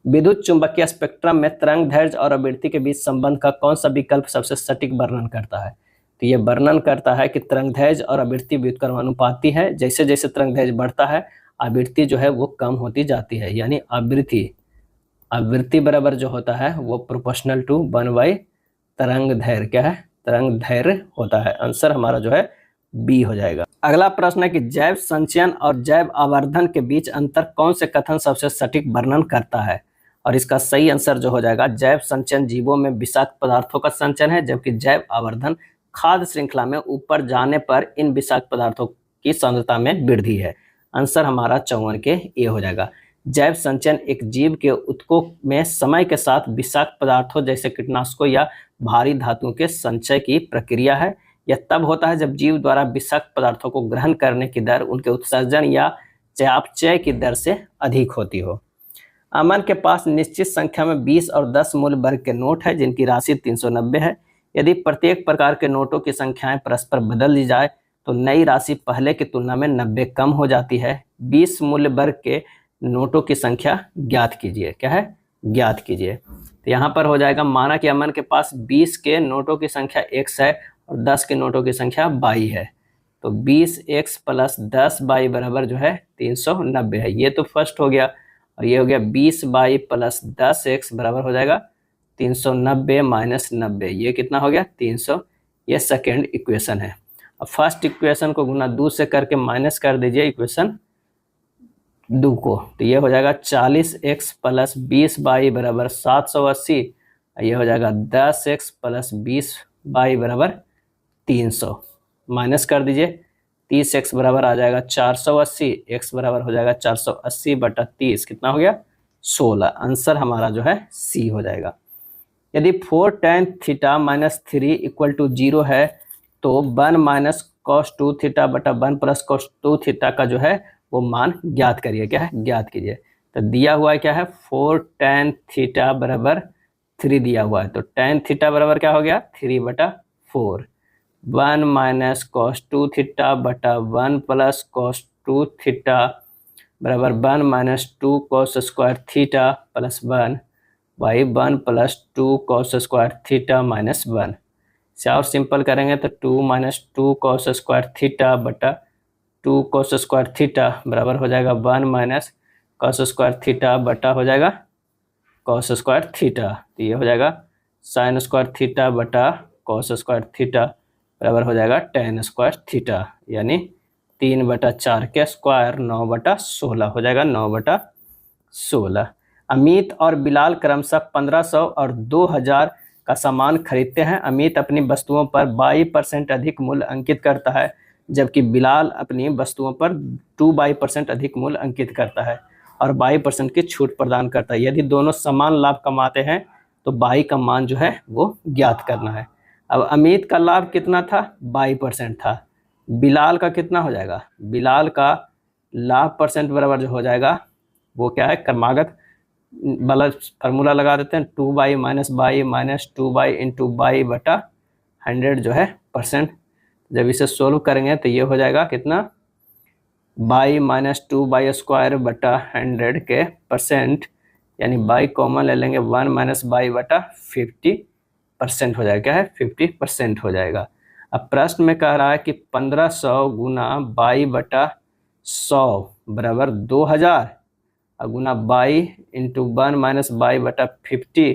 विद्युत चुंबकीय स्पेक्ट्रम में तरंग दैर्ध्य और आवृत्ति के बीच संबंध का कौन सा विकल्प सबसे सटीक वर्णन करता है? तो ये वर्णन करता है कि तरंग दैर्ध्य और आवृत्ति व्युत्क्रमानुपाती है। जैसे जैसे तरंग दैर्ध्य बढ़ता है आवृत्ति जो है वो कम होती जाती है, यानी आवृत्ति बराबर जो होता है वो प्रोपोर्शनल टू 1/, तरंग दैर्ध्य क्या है, तरंग दैर्ध्य होता है। आंसर हमारा जो है बी हो जाएगा। अगला प्रश्न है कि जैव संचयन और जैव आवर्धन के बीच अंतर कौन से कथन सबसे सटीक वर्णन करता है? और इसका सही आंसर जो हो जाएगा, जैव संचयन जीवों में विषाक्त पदार्थों का संचयन है, जबकि जैव आवर्धन खाद्य श्रृंखला में ऊपर जाने पर इन विषाक्त पदार्थों की सांद्रता में वृद्धि है। आंसर हमारा 54 के ए हो जाएगा। जैव संचयन एक जीव के ऊतकों में समय के साथ विषाक्त पदार्थों जैसे कीटनाशकों या भारी धातुओं के संचय की प्रक्रिया है। यह तब होता है जब जीव द्वारा विषाक्त पदार्थों को ग्रहण करने की दर उनके उत्सर्जन या चयापचय की दर से अधिक होती हो। अमन के पास निश्चित संख्या में 20 और 10 मूल्य वर्ग के नोट है जिनकी राशि 390 है। यदि प्रत्येक प्रकार के नोटों की संख्याएं परस्पर बदल दी जाए तो नई राशि पहले की तुलना में 90 कम हो जाती है। 20 मूल्य वर्ग के नोटों की संख्या ज्ञात कीजिए। क्या है? ज्ञात कीजिए। तो यहाँ पर हो जाएगा, माना कि अमन के पास 20 के नोटों की संख्या x है और 10 के नोटों की संख्या y है, तो 20x प्लस 10y बराबर जो है 390 है। ये तो फर्स्ट हो गया। और ये हो गया 20y प्लस 10x बराबर हो जाएगा 390 माइनस 90, ये कितना हो गया 300। ये सेकेंड इक्वेशन है। अब फर्स्ट इक्वेशन को गुना 2 से करके माइनस कर दीजिए इक्वेशन 2 को, तो ये हो जाएगा 40x प्लस 20y बराबर 780। ये हो जाएगा 10x प्लस 20y बराबर 300। माइनस कर दीजिए, 30x बराबर आ जाएगा 480, x बराबर हो जाएगा 480 बटा 30, कितना हो गया 16। आंसर हमारा जो है सी हो जाएगा। यदि 4 tan theta minus 3 equal to 0 है तो 1 माइनस cos 2 थीटा बटा 1 प्लस cos 2 थीटा का जो है वो मान ज्ञात करिए। क्या है? ज्ञात कीजिए। तो दिया हुआ है क्या है, 4 tan थीटा बराबर 3 दिया हुआ है, तो tan थीटा बराबर क्या हो गया 3 बटा 4। 1 माइनस cos 2 थीटा बटा 1 प्लस cos 2 थीटा बराबर 1 minus 2 cos square theta plus 1 by 1 plus 2 cos square theta minus 1। से और सिंपल करेंगे तो 2 माइनस 2 cos स्क्वायर थीटा बटा 2 cos स्क्वायर थीटा बराबर हो जाएगा 1 माइनस cos स्क्वायर थीटा बटा हो जाएगा cos स्क्वायर थीटा। तो ये हो जाएगा sin स्क्वायर थीटा बटा cos स्क्वायर थीटा बराबर हो जाएगा tan स्क्वायर थीटा, यानी 3 बटा 4 के स्क्वायर 9 बटा 16 हो जाएगा 9 बटा 16। अमित और बिलाल क्रमशः 1500 और 2000 का सामान खरीदते हैं। अमित अपनी वस्तुओं पर 22% अधिक मूल्य अंकित करता है, जबकि बिलाल अपनी वस्तुओं पर 22% अधिक मूल्य अंकित करता है और 22% की छूट प्रदान करता है। यदि दोनों समान लाभ कमाते हैं तो 22 का मान जो है वो ज्ञात करना है। अब अमित का लाभ कितना था, 22% था। बिलाल का कितना हो जाएगा, बिलाल का लाभ परसेंट बराबर जो हो जाएगा वो क्या है, क्रमागत वाला फार्मूला लगा देते हैं, 2y minus by minus 2y into by बटा 100 जो है परसेंट। जब इसे सोल्व करेंगे तो ये हो जाएगा कितना, बाई माइनस 2y स्क्वायर बटा 100 के परसेंट, यानी बाई कॉमन ले लेंगे 1 माइनस बाई बटा 50% हो जाएगा। क्या है, 50% हो जाएगा। अब प्रश्न में कह रहा है कि 1500 गुना बाई बटा 100 बराबर 2000 और गुना बाई इंटू 1 माइनस बाई बटा 50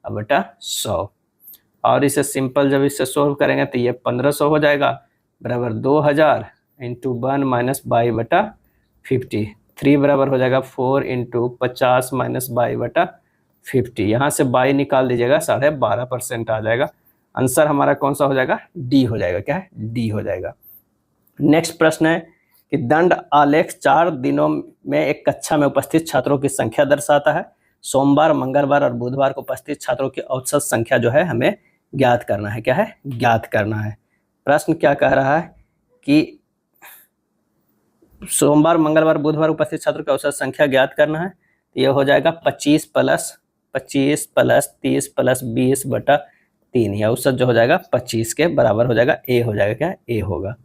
बटा 100। और इसे सिंपल जब इसे सोल्व करेंगे तो ये 1500 हो जाएगा बराबर 2000 इंटू 1 माइनस बाई बटा 50, 3 बराबर हो जाएगा 4 इंटू 50 माइनस बाई बटा 50। यहाँ से बाई निकाल दीजिएगा, 12.5% आ जाएगा। आंसर हमारा कौन सा हो जाएगा, डी हो जाएगा। क्या है, डी हो जाएगा। नेक्स्ट प्रश्न है कि दंड आलेख 4 दिनों में एक कक्षा में उपस्थित छात्रों की संख्या दर्शाता है। सोमवार, मंगलवार और बुधवार को उपस्थित छात्रों की औसत संख्या जो है हमें ज्ञात करना है। क्या है, ज्ञात करना है। प्रश्न क्या कह रहा है कि सोमवार, मंगलवार, बुधवार उपस्थित छात्रों की औसत संख्या ज्ञात करना है। तो यह हो जाएगा 25 प्लस 30 प्लस 20 बटा 3, या औसत जो हो जाएगा 25 के बराबर हो जाएगा। ए हो जाएगा। क्या, ए होगा।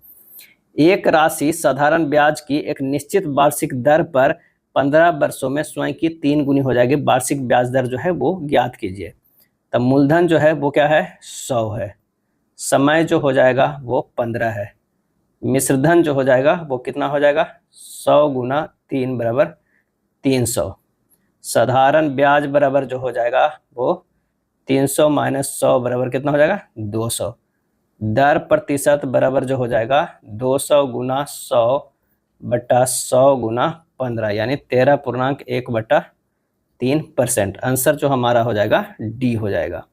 एक राशि साधारण ब्याज की एक निश्चित वार्षिक दर पर 15 वर्षों में स्वयं की 3 गुनी हो जाएगी। वार्षिक ब्याज दर जो है वो ज्ञात कीजिए। तब मूलधन जो है वो क्या है, 100 है। समय जो हो जाएगा वो 15 है। मिश्रधन जो हो जाएगा वो कितना हो जाएगा, 100 गुना 3 बराबर 300। साधारण ब्याज बराबर जो हो जाएगा वो 300 माइनस 100 बराबर कितना हो जाएगा, 200। दर प्रतिशत बराबर जो हो जाएगा 200 गुना 100 बटा 100 गुना 15 यानी 13.1/3%। आंसर जो हमारा हो जाएगा डी हो जाएगा।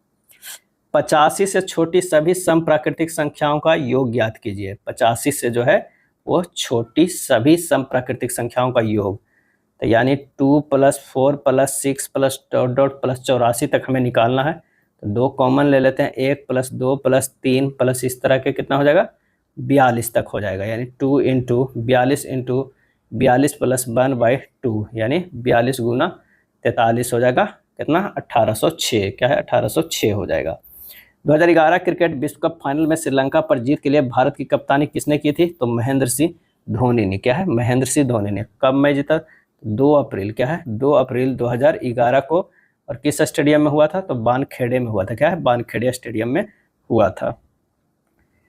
85 से छोटी सभी सम प्राकृतिक संख्याओं का योग ज्ञात कीजिए। 85 से जो है वो छोटी सभी सम प्राकृतिक संख्याओं का योग, तो यानी 2 + 4 + 6 + ... प्लस 84 तक हमें निकालना है। तो 2 कॉमन ले लेते हैं, 1 + 2 + 3 प्लस इस तरह के कितना हो जाएगा, 42 तक हो जाएगा। यानी 2 × 42 × 42 + 1/2 यानी 42 गुना 43 हो जाएगा कितना, 1806। क्या है, 1806 हो जाएगा। 2011 क्रिकेट विश्व कप फाइनल में श्रीलंका पर जीत के लिए भारत की कप्तानी किसने की थी, तो महेंद्र सिंह धोनी ने। क्या है, महेंद्र सिंह धोनी ने। कब मैच जीता, 2 अप्रैल। क्या है, 2 अप्रैल 2011 को। और किस स्टेडियम में हुआ था, तो वानखेड़े में हुआ था। क्या है, वानखेड़े स्टेडियम में हुआ था।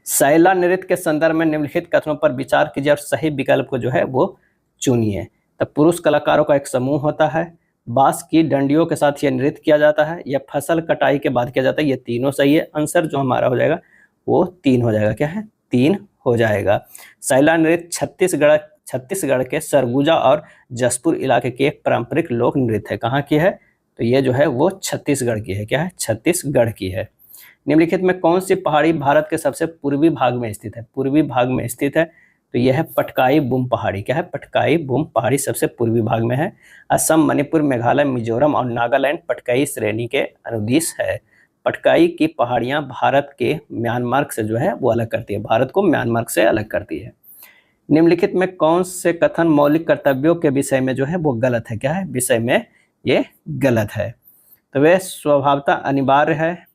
शैला नृत्य के संदर्भ में निम्नलिखित कथनों पर विचार कीजिए और सही विकल्प को जो है वो चुनिए। तो पुरुष कलाकारों का एक समूह होता है, बांस की डंडियों के साथ यह नृत्य किया जाता है, यह फसल कटाई के बाद किया जाता है। ये तीनों सही है। आंसर जो हमारा हो जाएगा वो 3 हो जाएगा। क्या है, 3 हो जाएगा। शैला नृत्य छत्तीसगढ़ के सरगुजा और जसपुर इलाके की एक पारंपरिक लोक नृत्य है। कहाँ की है, तो ये जो है वो छत्तीसगढ़ की है। क्या है, छत्तीसगढ़ की है। निम्नलिखित में कौन सी पहाड़ी भारत के सबसे पूर्वी भाग में स्थित है, पूर्वी भाग में स्थित है, तो यह है पटकाई बुम पहाड़ी। क्या है, पटकाई बुम पहाड़ी सबसे पूर्वी भाग में है। असम, मणिपुर, मेघालय, मिजोरम और नागालैंड पटकाई श्रेणी के अनुदेश है। पटकाई की पहाड़ियां भारत के म्यांमार से जो है वो अलग करती है, भारत को म्यांमार से अलग करती है। निम्नलिखित में कौन से कथन मौलिक कर्तव्यों के विषय में जो है वो गलत है। क्या है, विषय में ये गलत है। तो वे स्वभावतः अनिवार्य है,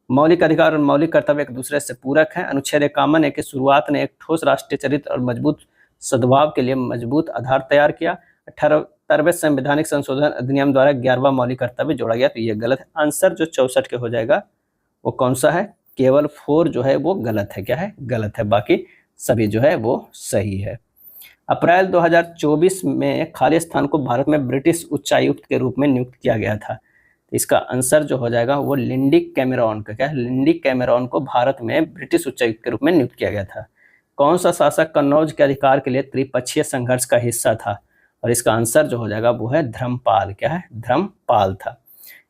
मौलिक अधिकार और मौलिक कर्तव्य एक दूसरे से पूरक हैं। अनुच्छेद 51 की शुरुआत ने एक ठोस राष्ट्रीय चरित्र और मजबूत सद्भाव के लिए मजबूत आधार तैयार किया। 78वें संवैधानिक संशोधन अधिनियम द्वारा 11वां मौलिक कर्तव्य जोड़ा गया, तो ये गलत है। आंसर जो 64 के हो जाएगा वो कौन सा है, केवल 4 जो है वो गलत है। क्या है, गलत है, बाकी सभी जो है वो सही है। अप्रैल 2024 में खाली स्थान को भारत में ब्रिटिश उच्चायुक्त के रूप में नियुक्त किया गया था। इसका आंसर जो हो जाएगा वो लिंडी कैमेरॉन का। क्या है, लिंडी कैमेरॉन को भारत में ब्रिटिश उच्चायुक्त के रूप में नियुक्त किया गया था। कौन सा शासक कन्नौज के अधिकार के लिए त्रिपक्षीय संघर्ष का हिस्सा था, और इसका आंसर जो हो जाएगा वो है धर्मपाल। क्या है, धर्मपाल था।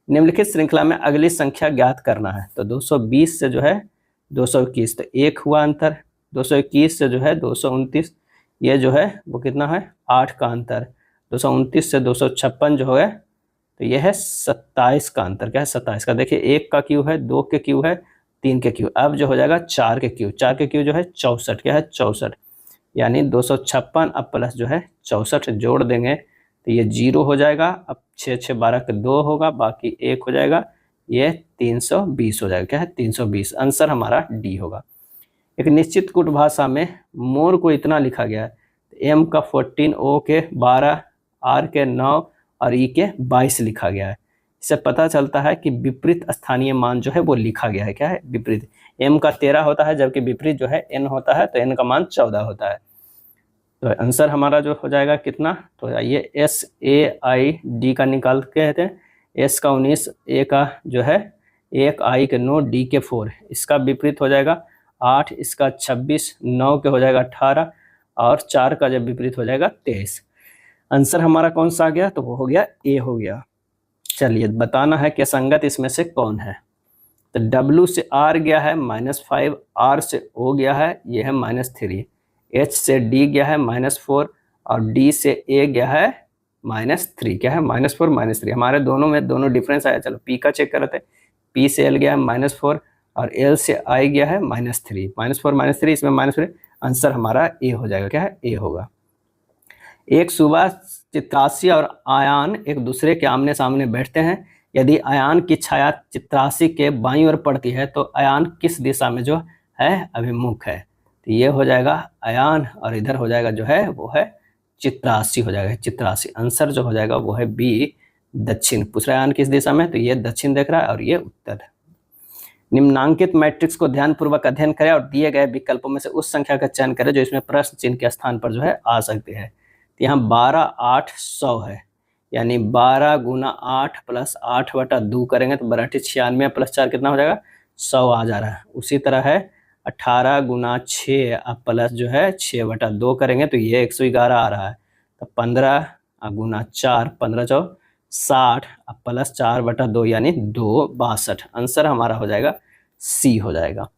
निम्नलिखित श्रृंखला में अगली संख्या ज्ञात करना है। तो 220 से जो है 221, तो 1 हुआ अंतर। 221 से जो है 229, ये जो है वो कितना है, 8 का अंतर। 229 से 256 जो है तो यह है 27 का अंतर। क्या है, 27 का। देखिए 1 का क्यू है, 2 के क्यू है, 3 के क्यू। अब जो हो जाएगा 4 के क्यू, 4 के क्यू जो है 64। क्या है, 64 यानी 256 अब प्लस जो है 64 जोड़ देंगे तो ये 0 हो जाएगा। अब 6 6 12 के 2 होगा, बाकी 1 हो जाएगा, ये 320 हो जाएगा। क्या है, 320। आंसर हमारा डी होगा। एक निश्चित कूट भाषा में मोर को इतना लिखा गया है, एम का 14, ओ के 12, आर के 9 और ई के 22 लिखा गया है। इससे पता चलता है कि विपरीत स्थानीय मान जो है वो लिखा गया है। क्या है, विपरीत। एम का 13 होता है, जबकि विपरीत जो है एन होता है, तो एन का मान 14 होता है। तो आंसर हमारा जो हो जाएगा कितना, तो आइए एस ए आई डी का निकाल के कहते हैं। एस का 19, ए का जो है 1, आई के 9, डी के 4। इसका विपरीत हो जाएगा 8, इसका 26, 9 के हो जाएगा 18 और 4 का जब विपरीत हो जाएगा 23। आंसर हमारा कौन सा आ गया, तो वो हो गया ए हो गया। चलिए बताना है कि संगत इसमें से कौन है। तो W से R गया है -5, R से O गया है ये है -3, H से D गया है -4 और D से A गया है -3। क्या है, -4 -3। हमारे दोनों में दोनों डिफरेंस आया। चलो P का चेक करते हैं। P से L गया है -4 और L से I गया है -3। -4 -3, इसमें -3। आंसर हमारा ए हो जाएगा। क्या है, ए होगा। एक सुबह चित्रासी और आयान एक दूसरे के आमने सामने बैठते हैं। यदि आयान की छाया चित्रासी के बाईं ओर पड़ती है तो आयान किस दिशा में जो है अभिमुख है। तो ये हो जाएगा अयान और इधर हो जाएगा जो है वो है चित्रासी हो जाएगा, चित्रासी। आंसर जो हो जाएगा वो है बी दक्षिण। पूछ रहा है अयान किस दिशा में, तो ये दक्षिण देख रहा है और ये उत्तर है। निम्नांकित मैट्रिक्स को ध्यानपूर्वक अध्ययन करें और दिए गए विकल्पों में से उस संख्या का चयन करें जो इसमें प्रश्न चिन्ह के स्थान पर जो है आ सकते हैं। तो यहाँ 12, 8, 100 है, यानी 12 गुना 8 प्लस 8/2 करेंगे तो 12 96 प्लस 4 कितना हो जाएगा 100 आ जा रहा है। उसी तरह है 18 गुना 6 प्लस जो है 6/2 करेंगे तो ये 111 आ रहा है। तो 15 गुना 4 15 चौ 60 प्लस 4/2 यानी 2 62। आंसर हमारा हो जाएगा सी हो जाएगा।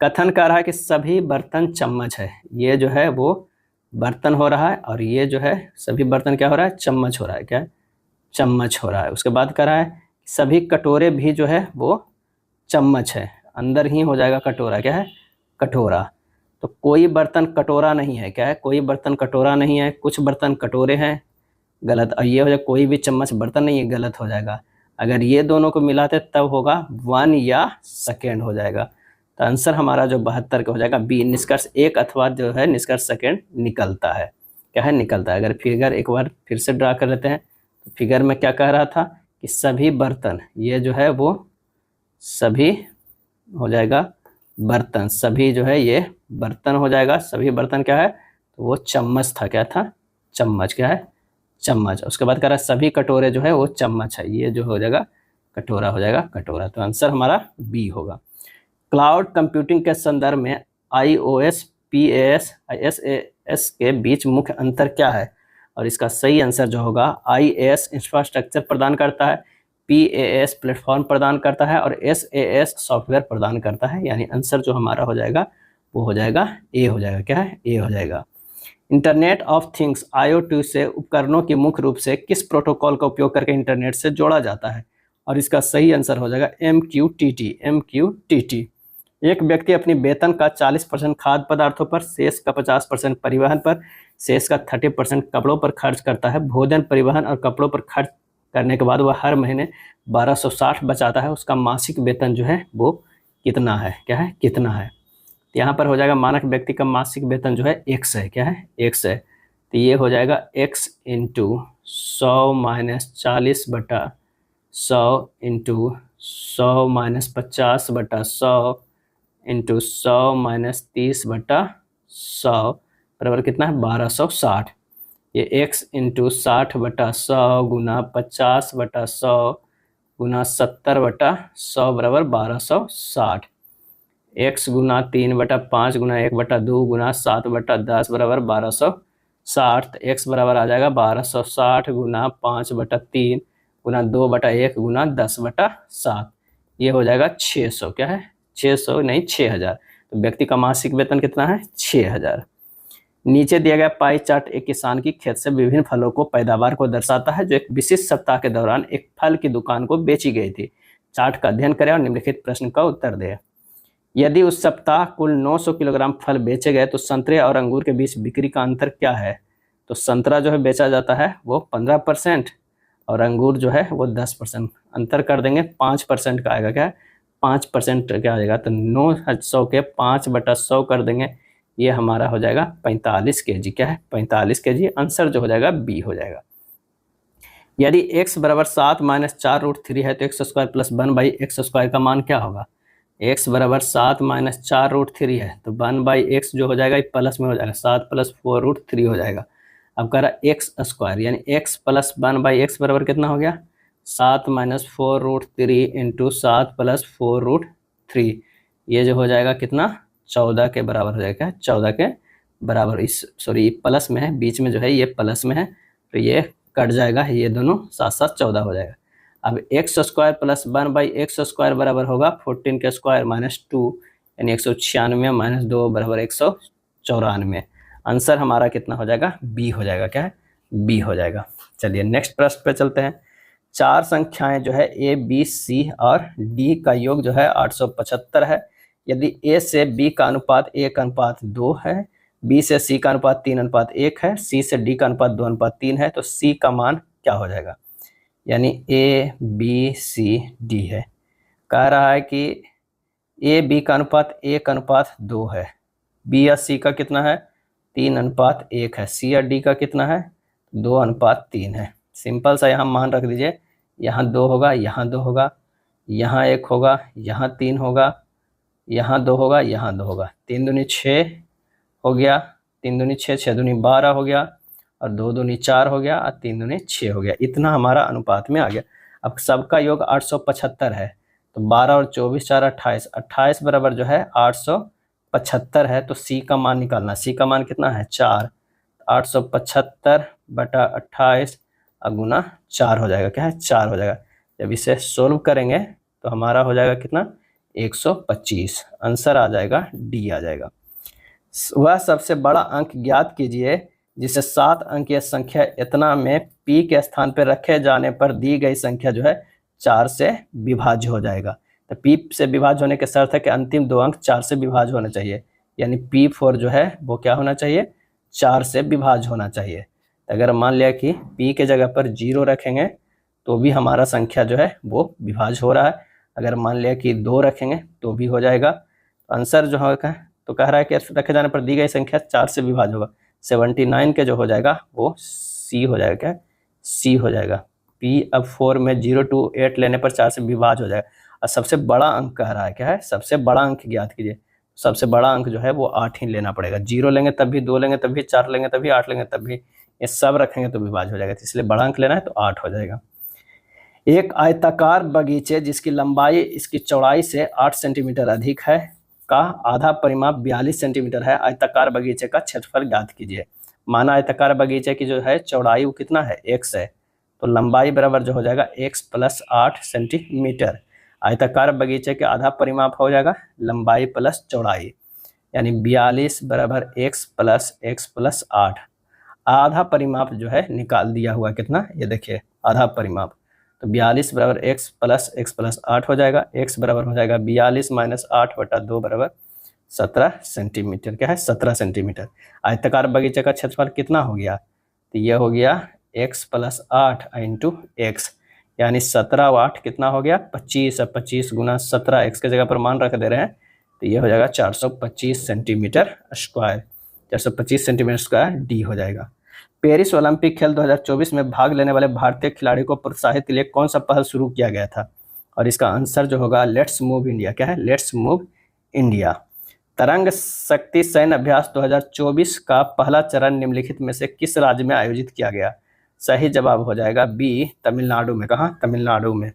कथन कर रहा है कि सभी बर्तन चम्मच है, ये जो है वो बर्तन हो रहा है और ये जो है सभी बर्तन क्या हो रहा है चम्मच हो रहा है, क्या है चम्मच हो रहा है। उसके बाद कह रहा है सभी कटोरे भी जो है वो चम्मच है, अंदर ही हो जाएगा कटोरा, क्या है कटोरा। तो कोई बर्तन कटोरा नहीं है, क्या है कोई बर्तन कटोरा नहीं है, कुछ बर्तन कटोरे हैं, गलत। और ये हो जाएगा कोई भी चम्मच बर्तन नहीं है, गलत हो जाएगा। अगर ये दोनों को मिलाते तब होगा 1 या सेकेंड हो जाएगा। तो आंसर हमारा जो 72 का हो जाएगा बी निष्कर्ष 1 अथवा जो है निष्कर्ष सेकेंड निकलता है, क्या है निकलता है। अगर फिगर एक बार फिर से ड्रा कर लेते हैं तो फिगर में क्या कह रहा था कि सभी बर्तन, ये जो है वो सभी हो जाएगा बर्तन, सभी जो है ये बर्तन हो जाएगा, सभी बर्तन क्या है तो वो चम्मच था, क्या था चम्मच, क्या है चम्मच। उसके बाद कह रहा है सभी कटोरे जो है वो चम्मच है, ये जो हो जाएगा कटोरा हो जाएगा कटोरा। तो आंसर हमारा बी होगा। क्लाउड कंप्यूटिंग के संदर्भ में iOS, PaaS, IaaS के बीच मुख्य अंतर क्या है, और इसका सही आंसर जो होगा IaaS इंफ्रास्ट्रक्चर प्रदान करता है, PaaS प्लेटफॉर्म प्रदान करता है और SaaS सॉफ्टवेयर प्रदान करता है, यानी आंसर जो हमारा हो जाएगा वो हो जाएगा ए हो जाएगा, क्या है ए हो जाएगा। इंटरनेट ऑफ थिंग्स IoT से उपकरणों की मुख्य रूप से किस प्रोटोकॉल का उपयोग करके इंटरनेट से जोड़ा जाता है, और इसका सही आंसर हो जाएगा MQTT, MQTT। एक व्यक्ति अपनी वेतन का 40% खाद्य पदार्थों पर, शेष का 50% परिवहन पर, शेष का 30% कपड़ों पर खर्च करता है। भोजन, परिवहन और कपड़ों पर खर्च करने के बाद वह हर महीने 1260 बचाता है। उसका मासिक वेतन जो है वो कितना है, क्या है कितना है। तो यहाँ पर हो जाएगा मानक व्यक्ति का मासिक वेतन जो है x है, क्या है x है। तो ये हो जाएगा x into 100 minus 40/100 into 100 minus 50/100 into 100 minus 30/100 बराबर कितना है 1260। ये x इंटू 60/100 गुना 50/100 गुना 70/100 बराबर 1260। x गुना 3/5 गुना 1/2 गुना 7/10 बराबर 1260। तो x बराबर आ जाएगा 1260 गुना 5/3 गुना 2/1 गुना 10/7। ये हो जाएगा 600, क्या है 600 नहीं 6000। तो व्यक्ति का मासिक वेतन कितना है 6000। नीचे दिया गया पाई चार्ट एक किसान की खेत से विभिन्न फलों को पैदावार को दर्शाता है जो एक विशिष्ट सप्ताह के दौरान एक फल की दुकान को बेची गई थी। चार्ट का अध्ययन करें और निम्नलिखित प्रश्न का उत्तर दें। यदि उस सप्ताह कुल 900 किलोग्राम फल बेचे गए तो संतरे और अंगूर के बीच बिक्री का अंतर क्या है। तो संतरा जो है बेचा जाता है वो 15% और अंगूर जो है वो 10%। अंतर कर देंगे 5% का आएगा, क्या है 5% क्या आ जाएगा। तो 900 के 5/100 कर देंगे, ये हमारा हो जाएगा 45 kg, क्या है 45 kg। आंसर जो हो जाएगा बी हो जाएगा। यदि x बराबर 7 माइनस 4√3 है तो x² प्लस 1/x² का मान क्या होगा। x बराबर 7 माइनस 4√3 है तो 1/x जो हो जाएगा प्लस में हो जाएगा 7 प्लस 4√3 हो जाएगा। अब कह रहा x² यानी x प्लस 1/x बराबर कितना हो गया 7 माइनस 4√3 इंटू 7 प्लस 4√3। ये जो हो जाएगा कितना 14 के बराबर हो जाएगा, 14 के बराबर। इस सॉरी प्लस में है, बीच में जो है ये प्लस में है तो ये कट जाएगा, ये दोनों साथ साथ 14 हो जाएगा। अब x² प्लस 1/x² बराबर होगा 14 के स्क्वायर माइनस 2 यानी 196 माइनस 2 बराबर 194। आंसर हमारा कितना हो जाएगा बी हो जाएगा, क्या है बी हो जाएगा। चलिए नेक्स्ट प्रश्न पे चलते हैं। चार संख्याएं जो है a, b, c और d का योग जो है 875 है। यदि a से b का अनुपात 1:2 है, b से c का अनुपात 3:1 है, c से d का अनुपात 2:3 है तो c का मान क्या हो जाएगा। यानी a, b, c, d है। कह रहा है कि a, b का अनुपात 1:2 है, बी या सी का कितना है 3:1 है, सी या डी का कितना है 2:3 है। सिंपल सा यहाँ मान रख दीजिए, यहाँ 2 होगा, यहाँ 2 होगा, यहाँ 1 होगा, यहाँ 3 होगा, यहाँ 2 होगा, यहाँ 2 होगा। 3 दूनी 6 हो गया, 3 दूनी 6, 6 दूनी 12 हो गया, और 2 दूनी 4 हो गया, और 3 दूनी 6 हो गया। इतना हमारा अनुपात में आ गया। अब सबका योग 875 है, तो 12 और 24 4 28, 28 बराबर जो है 875 है। तो सी का मान निकालना, सी का मान कितना है 4, 875 बटा 28 गुना 4 हो जाएगा, क्या है 4 हो जाएगा। जब इसे सोल्व करेंगे तो हमारा हो जाएगा कितना 125, आंसर आ जाएगा डी आ जाएगा। वह सबसे बड़ा अंक ज्ञात कीजिए जिसे 7 अंकीय संख्या इतना में p के स्थान पर रखे जाने पर दी गई संख्या जो है 4 से विभाज्य हो जाएगा। तो p से विभाज्य होने के शर्त है कि अंतिम 2 अंक 4 से विभाज्य होना चाहिए, यानी p4 जो है वो क्या होना चाहिए 4 से विभाज्य होना चाहिए। अगर मान लिया कि p के जगह पर 0 रखेंगे तो भी हमारा संख्या जो है वो विभाज्य हो रहा है, अगर मान लिया कि 2 रखेंगे तो भी हो जाएगा। आंसर जो होगा तो कह रहा है कि रखे जाने पर दी गई संख्या 4 से विभाज्य होगा। 79 के जो हो जाएगा वो सी हो जाएगा, क्या सी हो जाएगा। p अब 4 में 0 to 8 लेने पर 4 से विभाज्य हो जाएगा। और सबसे बड़ा अंक कह रहा है, क्या है सबसे बड़ा अंक ज्ञात कीजिए। सबसे बड़ा अंक जो है वो 8 ही लेना पड़ेगा। 0 लेंगे तब भी, 2 लेंगे तब भी, 4 लेंगे तब भी, 8 लेंगे तब भी, ये सब रखेंगे तो विभाज्य हो जाएगा। तो इसलिए बड़ा अंक लेना है तो 8 हो जाएगा। एक आयताकार बगीचे जिसकी लंबाई इसकी चौड़ाई से 8 सेंटीमीटर अधिक है का आधा परिमाप 42 सेंटीमीटर है। आयताकार बगीचे का क्षेत्रफल ज्ञात कीजिए। माना आयताकार बगीचे की जो है चौड़ाई वो कितना है x है, तो लंबाई बराबर जो हो जाएगा x प्लस 8 सेंटीमीटर। आयताकार बगीचे के आधा परिमाप हो जाएगा लंबाई प्लस चौड़ाई, यानी 42 बराबर x प्लस 8। आधा परिमाप जो है निकाल दिया हुआ कितना, ये देखिए आधा परिमाप, तो 42 बराबर x प्लस 8 हो जाएगा। x बराबर हो जाएगा 42 माइनस 8 बटा 2 बराबर 17 सेंटीमीटर, क्या है 17 सेंटीमीटर। आयताकार बगीचे का क्षेत्रफल कितना हो गया, तो ये हो गया x प्लस 8 इंटू एक्स, यानी 17 और 8 कितना हो गया 25, 25 गुना 17, x के जगह पर मान रख दे रहे हैं तो ये हो जाएगा 425 centimetre square. 425 centimetre square D हो जाएगा। पेरिस ओलंपिक खेल 2024 में भाग लेने वाले भारतीय खिलाड़ी को प्रोत्साहित के लिए कौन सा पहल शुरू किया गया था, और इसका आंसर जो होगा लेट्स मूव इंडिया, क्या है लेट्स मूव इंडिया। तरंग शक्ति सैन्य अभ्यास 2024 का पहला चरण निम्नलिखित में से किस राज्य में आयोजित किया गया। सही जवाब हो जाएगा बी तमिलनाडु में। कहाँ, तमिलनाडु में।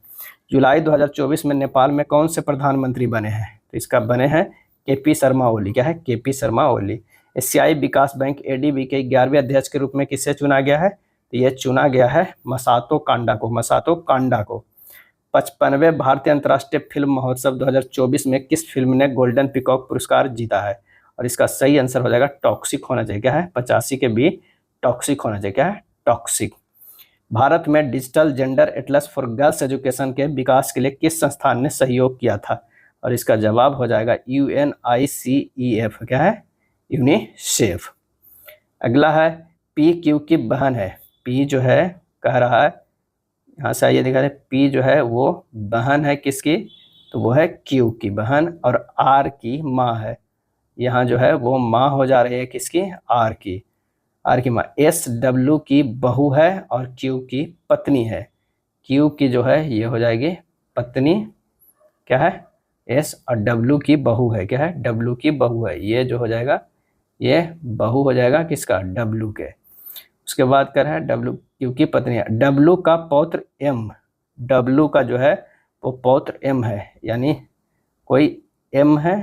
जुलाई 2024 में नेपाल में कौन से प्रधानमंत्री बने हैं, तो इसका बने हैं केपी शर्मा ओली, क्या है केपी शर्मा ओली। एशियाई विकास बैंक एडीबी के 11वें अध्यक्ष के रूप में किसे चुना गया है, तो यह चुना गया है मसातो कांडा को, मसातो कांडा को। 55वें भारतीय अंतर्राष्ट्रीय फिल्म महोत्सव 2024 में किस फिल्म ने गोल्डन पिकॉक पुरस्कार जीता है, और इसका सही आंसर हो जाएगा टॉक्सिक होना चाहिए, क्या है 85 के बी टॉक्सिक होना चाहिए, क्या है टॉक्सिक। भारत में digital gender Atlas for girls education के विकास के लिए किस संस्थान ने सहयोग किया था, और इसका जवाब हो जाएगा UNICEF, क्या है यूनिसेफ। अगला है पी क्यू की बहन है। पी जो है कह रहा है, यहाँ से आइए दिखा रहे, पी जो है वो बहन है किसकी, तो वो है क्यू की बहन, और आर की माँ है। यहाँ जो है वो माँ हो जा रही है किसकी, आर की, आर की माँ। SW की बहू है और क्यू की पत्नी है। क्यू की जो है ये हो जाएगी पत्नी, क्या है S, और W की बहू है, क्या है W की बहू है। ये जो हो जाएगा ये बहू हो जाएगा किसका, W के। उसके बाद कर है W क्यू की पत्नी है। W का पौत्र M, W का जो है वो पौत्र M है, यानी कोई M है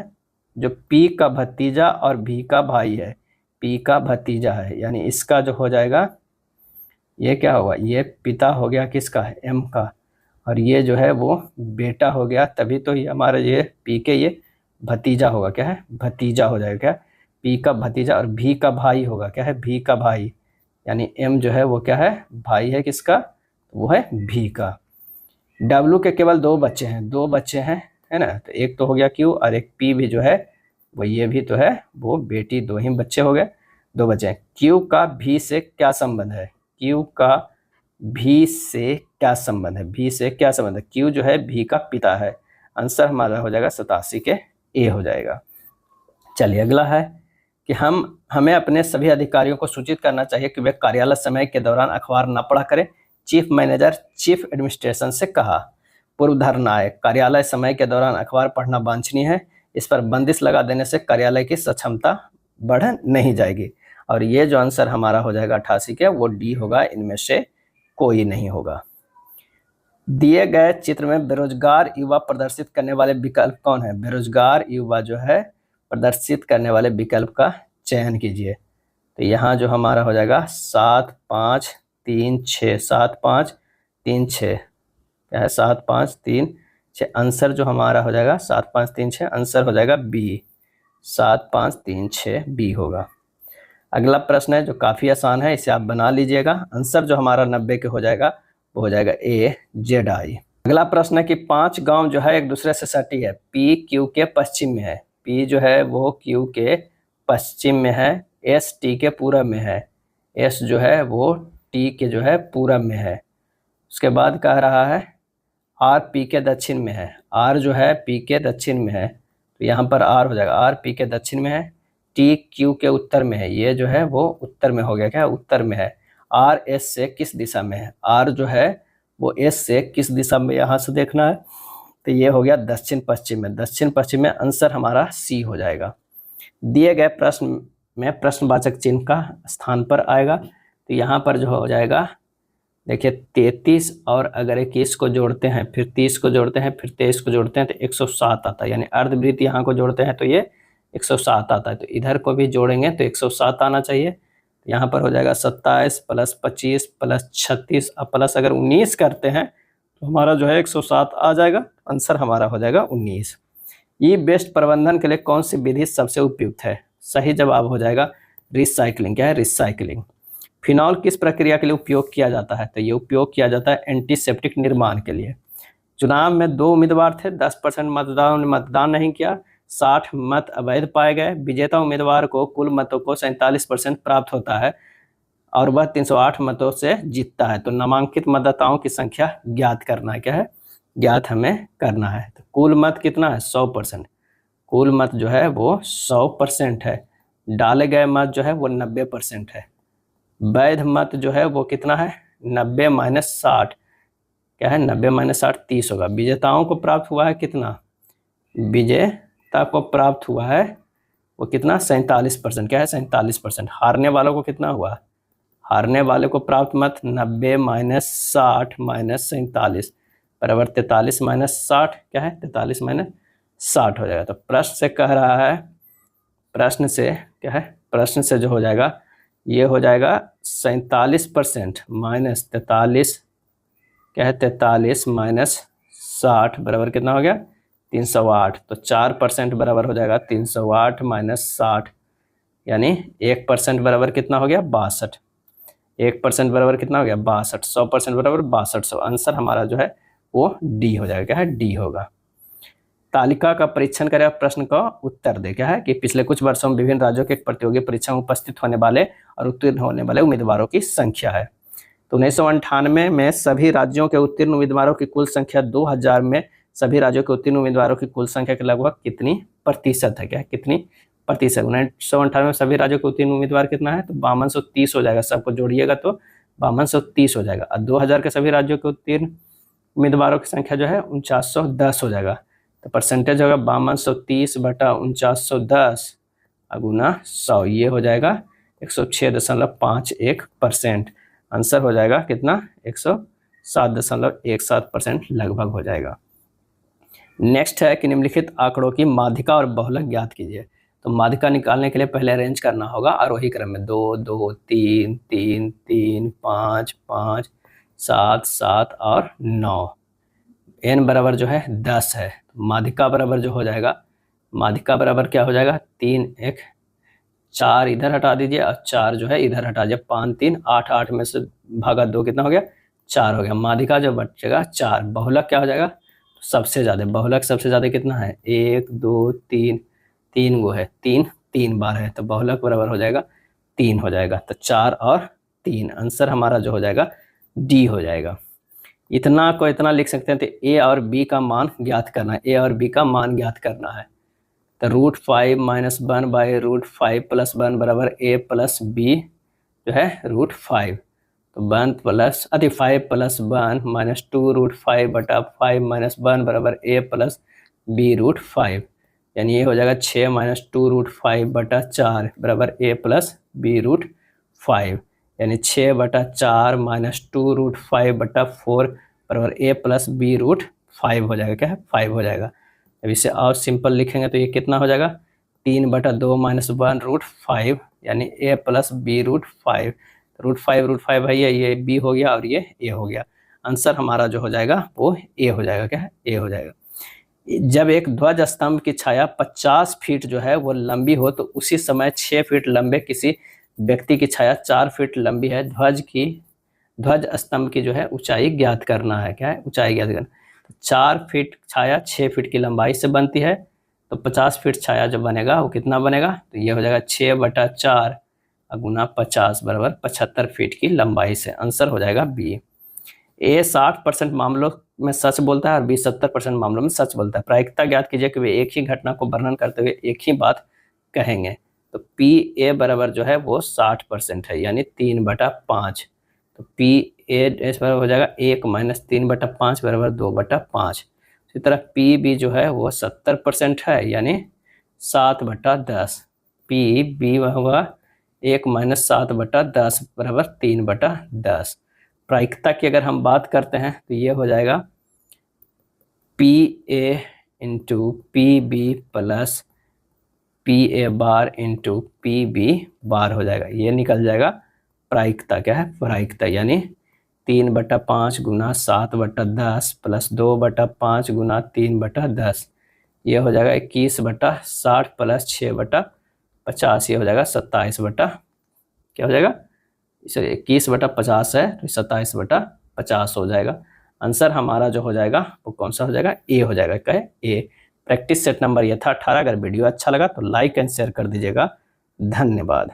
जो P का भतीजा और V का भाई है, P का भतीजा है, यानी इसका जो हो जाएगा ये क्या होगा, ये पिता हो गया किसका M का, और ये जो है वो बेटा हो गया, तभी तो ये हमारा ये P के ये भतीजा होगा, क्या है भतीजा हो जाएगा, क्या P का भतीजा, और V का भाई होगा, क्या है V का भाई, यानी M जो है वो क्या है भाई है किसका, वो है V का। W के केवल 2 बच्चे हैं, 2 बच्चे हैं है ना, तो एक तो हो गया Q और एक P भी जो है वो ये भी तो है वो बेटी, 2 ही बच्चे हो गए, 2 बच्चे हैं। Q का V से क्या संबंध है, Q का V से क्या संबंध है, V से क्या संबंध है, Q जो है V का पिता है। आंसर हमारा हो जाएगा 87 के A हो जाएगा। चलिए अगला है कि हमें अपने सभी अधिकारियों को सूचित करना चाहिए कि वे कार्यालय समय के दौरान अखबार न पढ़ा करें। चीफ मैनेजर चीफ एडमिनिस्ट्रेशन से कहा। पूर्वधारणा है, कार्यालय समय के दौरान अखबार पढ़ना वांछनीय है। इस पर बंदिश लगा देने से कार्यालय की सक्षमता बढ़ नहीं जाएगी। और ये जो आंसर हमारा हो जाएगा 88 के, वो डी होगा, इनमें से कोई नहीं होगा। दिए गए चित्र में बेरोजगार युवा प्रदर्शित करने वाले विकल्प कौन है? बेरोजगार युवा जो है प्रदर्शित करने वाले विकल्प का चयन कीजिए। तो यहाँ जो हमारा हो जाएगा 7 5 3 6, 7 5 3 6, क्या है 7 5 3 6, आंसर जो हमारा हो जाएगा 7 5 3 6, आंसर हो जाएगा बी, 7 5 3 6 बी होगा। अगला प्रश्न है जो काफ़ी आसान है, इसे आप बना लीजिएगा। आंसर जो हमारा 90 के हो जाएगा वो हो जाएगा ए जेड आई। अगला प्रश्न है कि 5 गांव जो है एक दूसरे से सटी है। पी क्यू के पश्चिम में है, पी जो है वो क्यू के पश्चिम में है, एस टी के पूरब में है, एस जो है वो टी के जो है पूरब में है। उसके बाद कह रहा है आर पी के दक्षिण में है, आर जो है पी के दक्षिण में है, तो यहाँ पर आर हो जाएगा, आर पी के दक्षिण में है। टी क्यू के उत्तर में है, ये जो है वो उत्तर में हो गया, क्या उत्तर में है। आर एस से किस दिशा में है, आर जो है वो एस से किस दिशा में, यहाँ से देखना है, तो ये हो गया दक्षिण पश्चिम में, दक्षिण पश्चिम में, आंसर हमारा सी हो जाएगा। दिए गए प्रश्न में प्रश्नवाचक चिन्ह का स्थान पर आएगा, तो यहाँ पर जो हो जाएगा देखिए 33 और अगर 21 को जोड़ते हैं, फिर 30 को जोड़ते हैं, फिर 23 को जोड़ते हैं तो 107 आता है, यानी अर्धवृत्त यहाँ को जोड़ते हैं तो ये 107 आता है, तो इधर को भी जोड़ेंगे तो 107 आना चाहिए। तो यहाँ पर हो जाएगा 27 प्लस 25 प्लस 36 और प्लस अगर 19 करते हैं तो हमारा जो है 107 आ जाएगा, आंसर हमारा हो जाएगा 19। ई वेस्ट प्रबंधन के लिए कौन सी विधि सबसे उपयुक्त है? सही जवाब हो जाएगा रिसाइकलिंग। क्या है? रिसाइकलिंग। फिनॉल किस प्रक्रिया के लिए उपयोग किया जाता है? तो ये उपयोग किया जाता है एंटीसेप्टिक निर्माण के लिए। चुनाव में 2 उम्मीदवार थे, 10% मतदाताओं ने मतदान नहीं किया, 60 मत अवैध पाए गए। विजेता उम्मीदवार को कुल मतों को 47% प्राप्त होता है और वह 308 मतों से जीतता है। तो नामांकित मतदाताओं की संख्या ज्ञात करना है। क्या है? ज्ञात हमें करना है। तो कुल मत कितना है? 100%। कुल मत जो है वो 100% है। डाले गए मत जो है वो 90% है। वैध मत जो है वो कितना है? 90 माइनस 60, क्या है? 90 माइनस 60 30 होगा। विजेताओं को प्राप्त हुआ है कितना? विजेता को प्राप्त हुआ है वो कितना? 47%। क्या है? 47%। हारने वालों को कितना हुआ? हारने वाले को प्राप्त मत 90 माइनस 60 माइनस 47 बराबर 43 माइनस 60, क्या है? 43 माइनस 60 हो जाएगा। तो प्रश्न से कह रहा है, प्रश्न से क्या है? प्रश्न से जो हो जाएगा ये हो जाएगा 47% माइनस 43, क्या है? 43 माइनस 60 बराबर कितना हो गया? 308। तो 4% बराबर हो जाएगा 308 माइनस 60, यानी 1% बराबर कितना हो गया? 62। 1% बराबर कितना हो गया? 62। 100% बराबर 6200। आंसर हमारा जो है वो डी हो जाएगा। क्या है? डी होगा। तालिका का परीक्षण करें, प्रश्न का उत्तर दे। क्या है कि पिछले कुछ वर्षों में विभिन्न राज्यों के प्रतियोगी परीक्षा में उपस्थित होने वाले और उत्तीर्ण होने वाले उम्मीदवारों की संख्या है। तो 1998 में सभी राज्यों के उत्तीर्ण उम्मीदवारों की कुल संख्या 2000 में सभी राज्यों के उत्तीर्ण उम्मीदवारों की कुल संख्या के लगभग कितनी प्रतिशत है? क्या कितनी प्रतिशत? 1998 में सभी राज्यों के उत्तीर्ण उम्मीदवार कितना है? तो 5230 हो जाएगा। सबको जोड़िएगा तो 5230 हो जाएगा। और 2000 के सभी राज्यों के उत्तीर्ण उम्मीदवारों की संख्या जो है 4910 हो जाएगा। तो परसेंटेज होगा 5230 बटा 4910 गुना 100, ये हो जाएगा 106.51%। आंसर हो जाएगा कितना? 107.17% लगभग हो जाएगा। नेक्स्ट है कि निम्नलिखित आंकड़ों की माध्यिका और बहुलक ज्ञात कीजिए। तो माध्यिका निकालने के लिए पहले अरेंज करना होगा आरोही क्रम में 2 2 3 3 3 5 5 7 7 और 9। n बराबर जो है 10 है। माध्यिका बराबर जो हो जाएगा, माध्यिका बराबर क्या हो जाएगा? 3 1 4 इधर हटा दीजिए और 4 जो है इधर हटा दीजिए। 5 3 8 8 में से भागा 2 कितना हो गया? 4 हो गया। माध्यिका जो बचेगा 4। बहुलक क्या हो जाएगा? सबसे ज़्यादा। बहुलक सबसे ज़्यादा कितना है? 1 2 3, 3 गो है, 3 3 बार है, तो बहुलक बराबर हो जाएगा 3 हो जाएगा। तो 4 और 3, आंसर हमारा जो हो जाएगा डी हो जाएगा। इतना को इतना लिख सकते हैं। तो ए और बी का मान ज्ञात करना है, ए और बी का मान ज्ञात करना है। तो √5 - 1/√5 + 1 बराबर a + b जो है √5। तो 1 प्लस 5 + 1 - 2√5/5 - 1 बराबर a + b √5, यानी ये हो जाएगा 6 - 2√5/4 बराबर a + b √5, यानी 6/4 - 2√5/4 बराबर a + b √5 हो जाएगा। क्या है? 5 हो जाएगा। अब इसे और सिंपल लिखेंगे तो ये कितना हो जाएगा? 3/2 - 1 √5, यानी a + b √5। √5 है, ये b हो गया और ये a हो गया। आंसर हमारा जो हो जाएगा वो a हो जाएगा। क्या है? a हो जाएगा। जब एक ध्वज स्तंभ की छाया 50 फीट जो है वो लंबी हो तो उसी समय 6 फीट लंबे किसी व्यक्ति की छाया 4 फीट लंबी है। ध्वज स्तंभ की जो है ऊंचाई ज्ञात करना है। क्या है? ऊंचाई ज्ञात करना। 4 फीट छाया 6 फीट की लंबाई से बनती है, तो 50 फीट छाया जो बनेगा वो कितना बनेगा? तो ये हो जाएगा 6/4 गुना 50 बराबर 75 फीट की लंबाई से। आंसर हो जाएगा बी। ए 60% मामलों में सच बोलता है और बी 70% मामलों में सच बोलता है। प्रायिकता ज्ञात कीजिए कि वे एक ही घटना को वर्णन करते हुए एक ही बात कहेंगे। तो पी ए बराबर जो है वो 60% है, यानी 3/5। तो पी ए इस बराबर हो जाएगा 1 - 3/5 बराबर 2/5। इसी तरह पी बी जो है वो 70% है, यानी 7/10। पी बी होगा 1 - 7/10 बराबर 3/10। प्रायिकता की अगर हम बात करते हैं तो ये हो जाएगा P A into P B plus P A bar into P B bar हो जाएगा। ये निकल जाएगा प्रायिकता। क्या है? प्रायिकता, यानी 3/5 गुना 7/10 प्लस 2/5 गुना 3/10, ये हो जाएगा 21/60 प्लस 6/50, ये हो जाएगा 27 क्या हो जाएगा? सॉरी 21/50 है तो 27/50 हो जाएगा। आंसर हमारा जो हो जाएगा वो कौन सा हो जाएगा? ए हो जाएगा। क्या है? ए। प्रैक्टिस सेट नंबर ये था 18। अगर वीडियो अच्छा लगा तो लाइक एंड शेयर कर दीजिएगा। धन्यवाद।